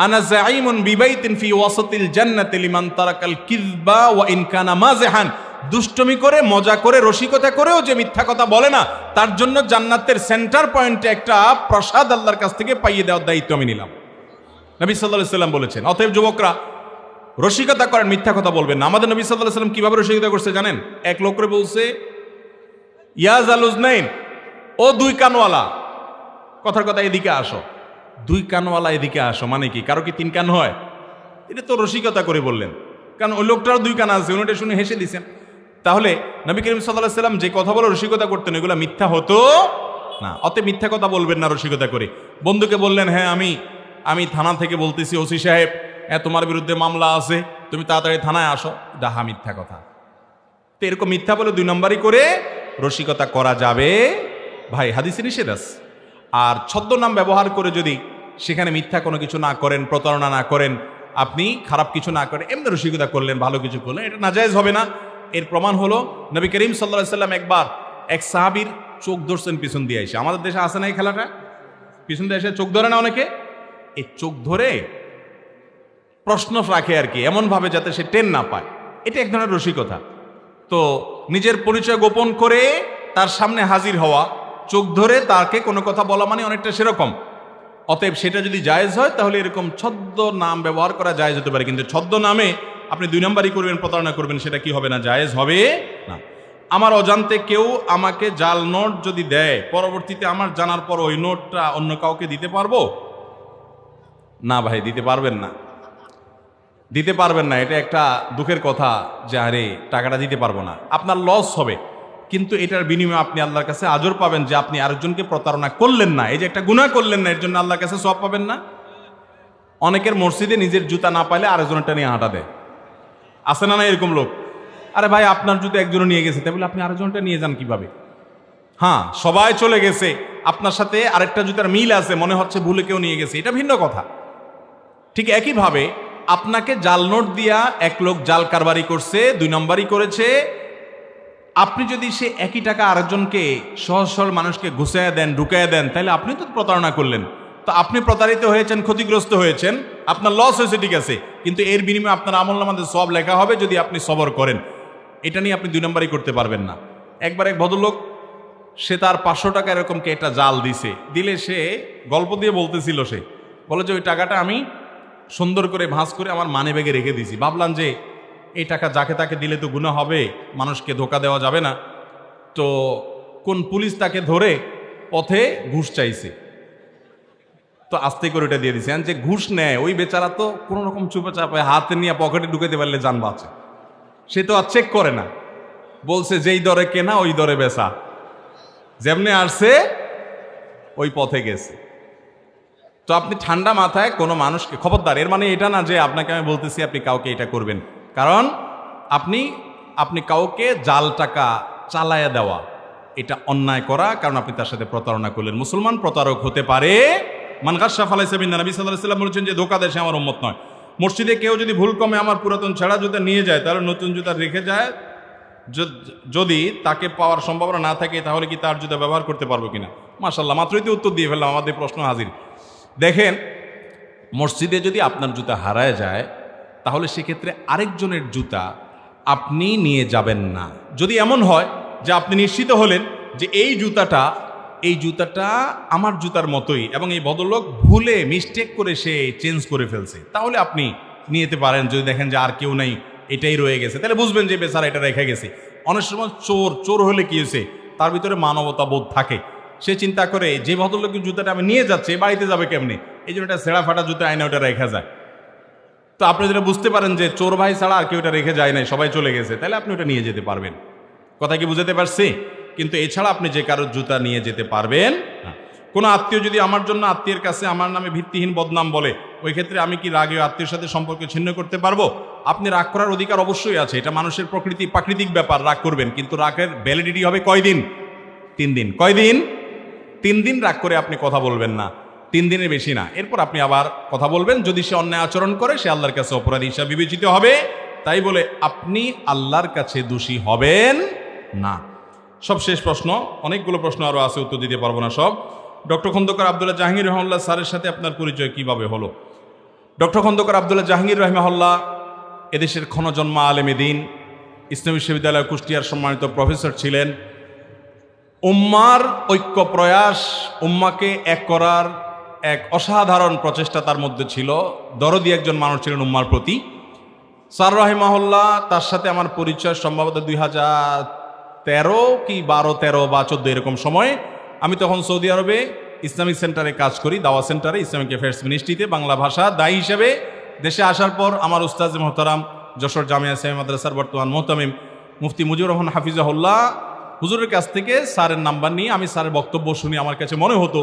[SPEAKER 1] আনা যাঈমুন বিবাইতিন ফি ওয়াসাতিল জান্নাতি লিমান তারাকাল কিযবা ওয়া ইন কানা মাযহান। দুষ্টমি করে, মজা করে, রসিকতা করেও যে মিথ্যা কথা বলে না, তার জন্য জান্নাতের সেন্টার পয়েন্টে একটা প্রসাদ আল্লাহর কাছ থেকে পাইয়ে দেওয়ার দায়িত্ব আমি নিলাম, নবী সাল্লাল্লাহু আলাইহি ওয়াসাল্লাম বলেছেন। অতএব যুবকরা, রসিকতা করেন, মিথ্যা কথা বলবেন না। আমাদের নবী সাল্লাল্লাহু আলাইহি ওয়াসাল্লাম কিভাবে রসিকতা করছে জানেন? এক লোক করে বলছে, ইয়া জালুজনাইন, ও দুই কানওয়ালা, কথার কথা এদিকে আসো। দুই কানওয়ালা এদিকে আসো মানে কি? কারো কি তিন কান হয়? এটা তো রসিকতা করে বললেন, কারণ ওই লোকটারও দুই কান আছে, উনিটা শুনে হেসে দিছেন। তাহলে নবী করিম সাল্লাল্লাহু আলাইহি ওয়াসাল্লাম যে কথা বলে রসিকতা করতেন, এগুলো মিথ্যা হতো না। অতএব মিথ্যা কথা বলবেন না রসিকতা করে। বন্ধুকে বললেন, হ্যাঁ আমি থানা থেকে বলতেছি, ওসি সাহেব, হ্যাঁ তোমার বিরুদ্ধে মামলা আছে, তুমি তাড়াতাড়ি থানায় আসো, ডাহা মিথ্যা কথা। তো এরকম মিথ্যা বলে দুই নম্বরই করে রসিকতা করা যাবে ভাই, হাদিসে নিষেধ আছে। আর ছদ্মনাম ব্যবহার করে যদি সেখানে মিথ্যা কোনো কিছু না করেন, প্রতারণা না করেন, আপনি খারাপ কিছু না করেন, এমনি রসিকতা করলেন, ভালো কিছু করলেন, এটা নাজায়েজ হবে না। এর প্রমাণ হলো নবী করিম সাল্লাল্লাহু আলাইহি ওয়াসাল্লাম একবার এক সাহাবীর চোখ ধরছেন পিছন দিয়ে এসে। আমাদের দেশে আছে না এই খেলাটা, পিছন দিয়ে এসে চোখ ধরে না অনেকে, এই চোখ ধরে প্রশ্ন রাখে আর কি, এমন ভাবে যাতে সে টেন না পায়। এটা এক ধরনের রসিকতা। তো নিজের পরিচয় গোপন করে তার সামনে হাজির হওয়া, চোখ ধরে তাকে কোনো কথা বলা মানে অনেকটা সেরকম। অতএব সেটা যদি জায়েজ হয়, তাহলে এরকম ছদ্ম নাম ব্যবহার করা জায়েজ হতে পারে। কিন্তু ছদ্ম নামে আপনি দুই নম্বরই করবেন, প্রতারণা করবেন, সেটা কি হবে না? জায়েজ হবে না। আমার অজান্তে কেউ আমাকে জাল নোট যদি দেয়, পরবর্তীতে আমার জানার পর ওই নোটটা অন্য কাউকে দিতে পারবো না? ভাই, দিতে পারবেন না, দিতে পারবেন না। এটা একটা দুঃখের কথা যে আরে টাকাটা দিতে পারবো না, আপনার লস হবে। কিন্তু এটার বিনিময়ে আপনি আল্লাহর কাছে আজর পাবেন যে আপনি আরেকজনকে প্রতারণা করলেন না, এই যে একটা গুনাহ করলেন না, এর জন্য আল্লাহর কাছে সওয়াব পাবেন না? অনেকের মসজিদে নিজের জুতা না পাইলে আরেকজনটা নিয়ে হাঁটা দেয়, আছে না না এরকম লোক? আরে ভাই, আপনার জুতা একজনও নিয়ে গেছে, তাই বলে আপনি আরেকজনটা নিয়ে যান কিভাবে? হ্যাঁ, সবাই চলে গেছে, আপনার সাথে আরেকটা জুতার মিল আছে, মনে হচ্ছে ভুলে কেউ নিয়ে গেছে, এটা ভিন্ন কথা। ঠিক একইভাবে আপনাকে জাল নোট দিয়া এক লোক জাল কারবারি করছে, দুই নম্বরই করেছে। আপনি যদি সে একই টাকা আরেকজনকে সহজ সরল মানুষকে ঘুষাইয়া দেন, ঢুকাইয়া দেন, তাহলে আপনি তো প্রতারণা করলেন। তো আপনি প্রতারিত হয়েছেন, ক্ষতিগ্রস্ত হয়েছেন, আপনার লস হয়েছে, ঠিক আছে, কিন্তু এর বিনিময়ে আপনার আমলনামাতে সওয়াব লেখা হবে যদি আপনি সবর করেন। এটা নিয়ে আপনি দুই নম্বরই করতে পারবেন না। একবার এক ভদ্রলোক, সে তার 500 টাকা এরকমকে একটা জাল দিছে, দিলে সে গল্প দিয়ে বলতেছিল, সে বলে যে ওই টাকাটা আমি সুন্দর করে ভাঁজ করে আমার মানি ব্যাগে রেখে দিয়েছি। ভাবলাম যে এই টাকা যাকে তাকে দিলে তো গুনাহ হবে, মানুষকে ধোকা দেওয়া যাবে না। তো কোন পুলিশ তাকে ধরে পথে ঘুষ চাইছে, তো আস্তে করে এটা দিয়ে দিছে। যে ঘুষ নেয় ওই বেচারা তো কোনো রকম চুপে চাপে হাতে নিয়ে পকেটে ঢুকাতে পারলে যান বাঁচে, সে তো আর চেক করে না, বলছে যেই দরে কেনা ওই দরে বেচা, যেমনি আসছে ওই পথে গেছে। তো আপনি ঠান্ডা মাথায় কোনো মানুষকে, খবরদার, এর মানে এটা না যে আপনাকে আমি বলতেছি আপনি কাউকে এটা করবেন, কারণ আপনি কাউকে জাল টাকা চালায়া দেওয়া এটা অন্যায় করা, কারণ আপনি তার সাথে প্রতারণা করলেন। মুসলমান প্রতারক হতে পারে। মান গাশশা ফালাইসা মিন্না, নবী সাল্লাল্লাহু আলাইহি ওয়াসাল্লাম বলেছেন যে ধোঁকা দেয় সে আমার উম্মত নয়। মসজিদে কেউ যদি ভুল কমে আমার পুরাতন ছেঁড়া জুতা নিয়ে যায়, তাহলে নতুন জুতা রেখে যায়, যদি তাকে পাওয়ার সম্ভাবনা না থাকে তাহলে কি তার জুতা ব্যবহার করতে পারবো কিনা? মাশাআল্লাহ, মাত্রই তো উত্তর দিয়ে ফেললাম, আমাদের প্রশ্ন হাজির। দেখেন, মসজিদে যদি আপনার জুতা হারায় যায়, তাহলে সেক্ষেত্রে আরেকজনের জুতা আপনি নিয়ে যাবেন না। যদি এমন হয় যে আপনি নিশ্চিত হলেন যে এই জুতাটা আমার জুতার মতোই এবং এই ভদ্রলোক ভুলে মিস্টেক করে সে চেঞ্জ করে ফেলছে, তাহলে আপনি নিয়ে যেতে পারেন। যদি দেখেন যে আর কেউ নেই, এটাই রয়ে গেছে, তাহলে বুঝবেন যে বেচারা এটা রেখে গেছে। অনেক সময় চোর হলে কি হয়েছে, তার ভিতরে মানবতা বোধ থাকে, সে চিন্তা করে যে ভদ্রলোকের জুতাটা আমি নিয়ে যাচ্ছি বাড়িতে যাবে কেমনি, এই জন্য এটা ছেঁড়া ফাটা জুতা আইনে ওটা রেখা যায়। তো আপনি যেটা বুঝতে পারেন যে চোর ভাই ছাড়া আর কেউ এটা রেখে যায় নাই, সবাই চলে গেছে, তাহলে আপনি ওটা নিয়ে যেতে পারবেন। কথা কি বুঝাতে পারছি? কিন্তু এছাড়া আপনি যে কারোর জুতা নিয়ে যেতে পারবেন না। কোনো আত্মীয় যদি আমার জন্য আত্মীয়ের কাছে আমার নামে ভিত্তিহীন বদনাম বলে, ওই ক্ষেত্রে আমি কি রাগে আত্মীয়ের সাথে সম্পর্ক ছিন্ন করতে পারবো? আপনি রাগ করার অধিকার অবশ্যই আছে, এটা মানুষের প্রাকৃতিক ব্যাপার, রাগ করবেন, কিন্তু রাগের ভ্যালিডিটি হবে কয়দিন? 3 দিন। কয়দিন? 3 দিন রাগ করে আপনি কথা বলবেন না, 3 দিনের বেশি না। এরপর আপনি আবার কথা বলবেন। যদি সে অন্যায় আচরণ করে, সে আল্লাহর কাছে অপরাধী হিসাবে বিবেচিত হবে। তাই বলে আপনি আল্লাহর কাছে দোষী হবেন না। সব শেষ প্রশ্ন, অনেকগুলো প্রশ্ন আরো আছে, উত্তর দিতে পারবো না সব। ডক্টর খন্দকার আব্দুল্লাহ জাহাঙ্গীর রহমাল্লাহ স্যারের সাথে আপনার পরিচয় কিভাবে হলো? ডক্টর খন্দকার আব্দুল্লাহ জাহাঙ্গীর রহমাল্লাহ এদেশের ক্ষণজন্মা আলেমে দ্বীন, ইসলামী বিশ্ববিদ্যালয় কুষ্টিয়ার সম্মানিত প্রফেসর ছিলেন। উম্মার ঐক্য প্রয়াস, উম্মাকে এক করার এক অসাধারণ প্রচেষ্টা তার মধ্যে ছিল। দরদি একজন মানুষ ছিলেন উম্মার প্রতি। স্যার রাহিমাহুল্লাহ, তার সাথে আমার পরিচয় সম্ভবত 2013 কি 12-13 বা 14 এরকম সময়। আমি তখন সৌদি আরবে ইসলামিক সেন্টারে কাজ করি, দাওয়া সেন্টারে, ইসলামিক অ্যাফেয়ার্স মিনিস্ট্রিতে বাংলা ভাষা দায়ী হিসেবে। দেশে আসার পর আমার উস্তাজ মোহতারাম যশোর জামিয়া ইসলামিয়া মাদ্রাসার বর্তমান মুহতামিম মুফতি মুজিবুর রহমান হাফিজাহুল্লাহ হুজুরের কাছ থেকে স্যারের নাম্বার নিয়ে আমি স্যারের বক্তব্য শুনি। আমার কাছে মনে হতো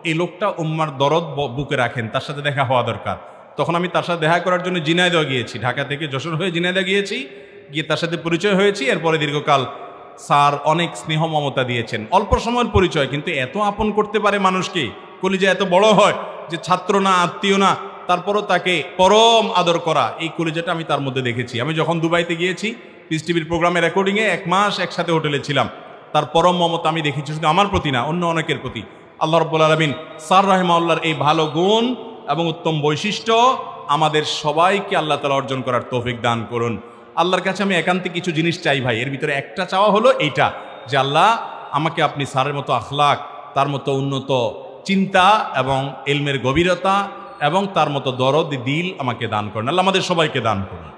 [SPEAKER 1] এই লোকটা উম্মার দরদ বুকে রাখেন, তার সাথে দেখা হওয়া দরকার। তখন আমি তার সাথে দেখা করার জন্য ঝিনাইদহ গিয়েছি, ঢাকা থেকে যশোর হয়ে ঝিনাইদহ গিয়েছি, গিয়ে তার সাথে পরিচয় হয়েছি। এরপরে দীর্ঘকাল স্যার অনেক স্নেহ মমতা দিয়েছেন। অল্প সময়ের পরিচয়, কিন্তু এত আপন করতে পারে মানুষকে, কলিজা এত বড় হয় যে ছাত্র না, আত্মীয় না, তারপরও তাকে পরম আদর করা, এই কলিজাটা আমি তার মধ্যে দেখেছি। আমি যখন দুবাইতে গিয়েছি পিস টিভির প্রোগ্রামে রেকর্ডিংয়ে 1 মাস একসাথে হোটেলে ছিলাম, তার পরম মমতা আমি দেখেছি, শুধু আমার প্রতি না, অন্য অনেকের প্রতি। আল্লাহ রাব্বুল আলামিন স্যার রাহিমাহুল্লাহর এই ভালো গুণ এবং উত্তম বৈশিষ্ট্য আমাদের সবাইকে আল্লাহ তাআলা অর্জন করার তৌফিক দান করুন। আল্লাহর কাছে আমি একান্তে কিছু জিনিস চাই ভাই, এর ভিতরে একটা চাওয়া হলো এইটা, যে আল্লাহ আমাকে আপনি স্যারের মতো আখলাক, তার মতো উন্নত চিন্তা এবং ইলমের গভীরতা এবং তার মতো দরদ দিল আমাকে দান করেন। আল্লাহ আমাদের সবাইকে দান করুন।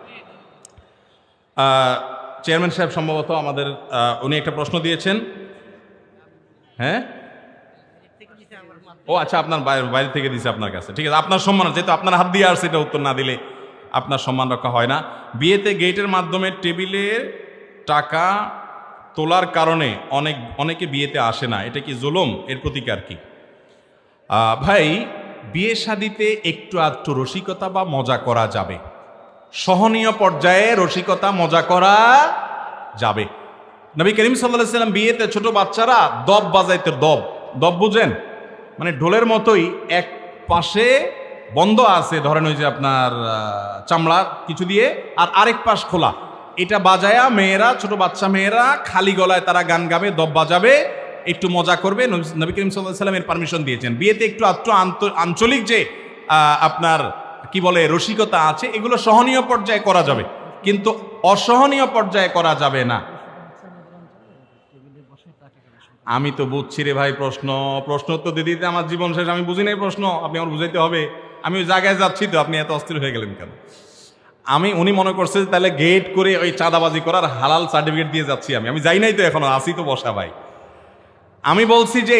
[SPEAKER 1] চেয়ারম্যান সাহেব সম্ভবত আমাদের উনি একটা প্রশ্ন দিয়েছেন। হ্যাঁ, ও আচ্ছা, আপনার বাইরে থেকে দিয়েছে আপনার কাছে, ঠিক আছে। আপনার সম্মান, যেহেতু আপনার হাত দিয়ে আসছে, এটা উত্তর না দিলে আপনার সম্মান রক্ষা হয় না। বিয়েতে গেটের মাধ্যমে টেবিলের টাকা তোলার কারণে অনেকে বিয়েতে আসে না, এটা কি জুলুম? এর প্রতিকার কি? ভাই, বিয়ে শাদিতে একটু আধটু রসিকতা বা মজা করা যাবে, সহনীয় পর্যায়ে রসিকতা মজা করা যাবে। নবী করিম সাল্লাল্লাহু আলাইহি ওয়াসাল্লাম বিয়েতে ছোট বাচ্চারা দব বাজাইতে, দব বুঝেন, মানে ঢোলের মতোই, এক পাশে বন্ধ আছে, ধরেন ওই যে আপনার চামড়ার কিছু দিয়ে, আর আরেক পাশ খোলা, এটা বাজায়া মেয়েরা, ছোট বাচ্চা মেয়েরা খালি গলায় তারা গান গাবে, দব বাজাবে, একটু মজা করবে। নবী করিম সাল্লাল্লাহু আলাইহি ওয়াসাল্লাম এর পারমিশন দিয়েছেন। বিয়েতে একটু আঞ্চলিক যে আপনার কি বলে রসিকতা আছে, এগুলো সহনীয় পর্যায়ে করা যাবে, কিন্তু অসহনীয় পর্যায়ে করা যাবে না। আমি তো বুঝছি রে ভাই, প্রশ্ন তো দিতে আমার জীবন শেষ, আমি বুঝি নাই প্রশ্ন, আপনি আমার বুঝাইতে হবে। আমি ওই জায়গায় যাচ্ছি তো, আপনি এত অস্থির হয়ে গেলেন কেন? উনি মনে করছে তাহলে গেট করে ওই চাঁদাবাজি করার হালাল সার্টিফিকেট দিয়ে যাচ্ছি। আমি যাই নাই তো, এখনো আসি তো বসা ভাই। আমি বলছি যে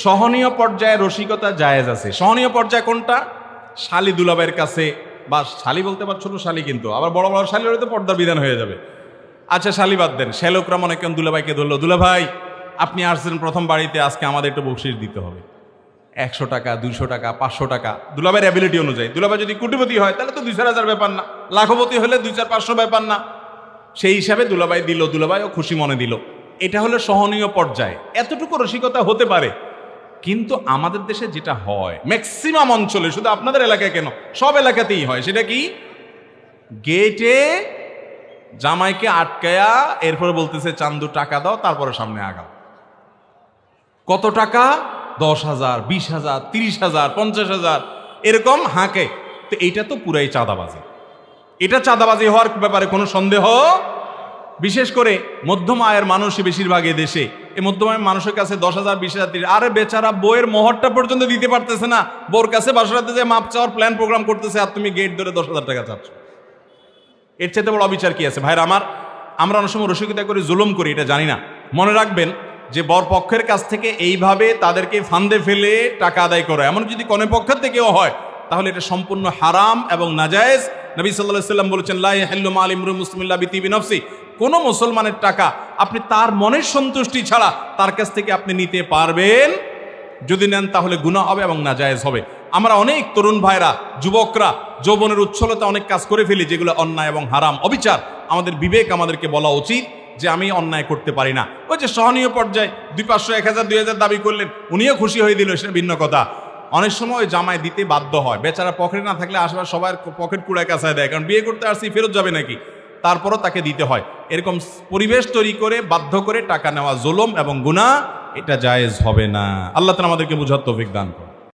[SPEAKER 1] সহনীয় পর্যায়ে রসিকতা জায়েজ আছে। সহনীয় পর্যায়ে কোনটা? শালি দুলাভাইয়ের কাছে, বা শালি বলতে পার ছোট শালি, কিন্তু আবার বড় বড় শালি হলে তো পর্দার বিধান হয়ে যাবে। আচ্ছা শালি বাদ দেন, শ্যালকরা মনে করেন দুলাভাইকে ধরলো, দুলাভাই আপনি আসছেন প্রথম বাড়িতে, আজকে আমাদের একটু বকশিশ দিতে হবে, 100 টাকা, 200 টাকা, 500 টাকা, দুলাভাইয়ের অ্যাবিলিটি অনুযায়ী। দুলাভাই যদি কোটিপতি হয় তাহলে তো 2-4 হাজার ব্যাপার না, লাখপতি হলে 2-4-500 ব্যাপার না, সেই হিসাবে দুলাভাই দিল, দুলাভাইও খুশি মনে দিল। এটা হলো সহনীয় পর্যায়ে, এতটুকু রসিকতা হতে পারে। কিন্তু আমাদের দেশে যেটা হয় ম্যাক্সিমাম অঞ্চলে, শুধু আপনাদের এলাকায় কেন, সব এলাকাতেই হয়, সেটা কি? গেটে জামাইকে আটকায়া এরপরে বলতেছে চান্দু টাকা দাও, তারপরে সামনে আগাও। কত টাকা? 10,000, 20,000, 30,000, 50,000 এরকম হাঁকে। তো এইটা তো পুরাই চাঁদাবাজি। এটা চাঁদাবাজি হওয়ার ব্যাপারে কোনো সন্দেহ, বিশেষ করে মধ্যম আয়ের মানুষই বেশিরভাগ দেশে। এই মধ্যম আয়ের মানুষের কাছে 10,000, 20,000, 30,000, আরে বেচারা বইয়ের মোহরটা পর্যন্ত দিতে পারতেছে না, বোর কাছে বাসরাতে যে মাপ চাওয়ার প্ল্যান প্রোগ্রাম করতেছে, আর তুমি গেট ধরে 10,000 টাকা চাচ্ছ। এর চেয়ে বড় অবিচার কি আছে? ভাইরা আমার, আমরা অনেক সময় রসিকতা করে জুলুম করি, এটা জানি না। মনে রাখবেন যে বর পক্ষের কাছ থেকে এইভাবে তাদেরকে ফান্দে ফেলে টাকা আদায় করা, এমন যদি কনে পক্ষের থেকেও হয়, তাহলে এটা সম্পূর্ণ হারাম এবং নাজায়েজ। নবী সাল্লাল্লাহু আলাইহি ওয়াসাল্লাম বলেছেন, লা ইয়াহিল্লু মাল ইমরুইন মুসলিমিন ইল্লা বিতিবি নফসি। কোন মুসলমানের টাকা আপনি তার মনের সন্তুষ্টি ছাড়া তার কাছ থেকে আপনি নিতে পারবেন, যদি নেন তাহলে গুনাহ হবে এবং নাজায়েজ হবে। আমরা অনেক তরুণ ভাইরা, যুবকরা যৌবনের উচ্ছলতা অনেক কাজ করে ফেলি যেগুলো অন্যায় এবং হারাম, অবিচার। আমাদের বিবেক আমাদেরকে বলা উচিত যে আমি অন্যায় করতে পারি না। ওই যে সহনীয় পর্যায়ে 200, 500, 1000, 2000 দাবি করলেন, উনিও খুশি হয়ে দিল, সেটা ভিন্ন কথা। অনেক সময় জামাই দিতে বাধ্য হয়, বেচারা পকেটে না থাকলে আশেপাশে সবার পকেট কুড়ায় কাছায় দেয়, কারণ বিয়ে করতে আসছি ফেরত যাবে নাকি, তারপরও তাকে দিতে হয়। এরকম পরিবেশ তৈরি করে বাধ্য করে টাকা নেওয়া জুলুম এবং গুনাহ, এটা জায়েজ হবে না। আল্লাহ তাআলা আমাদেরকে বুঝার তৌফিক দান করুন।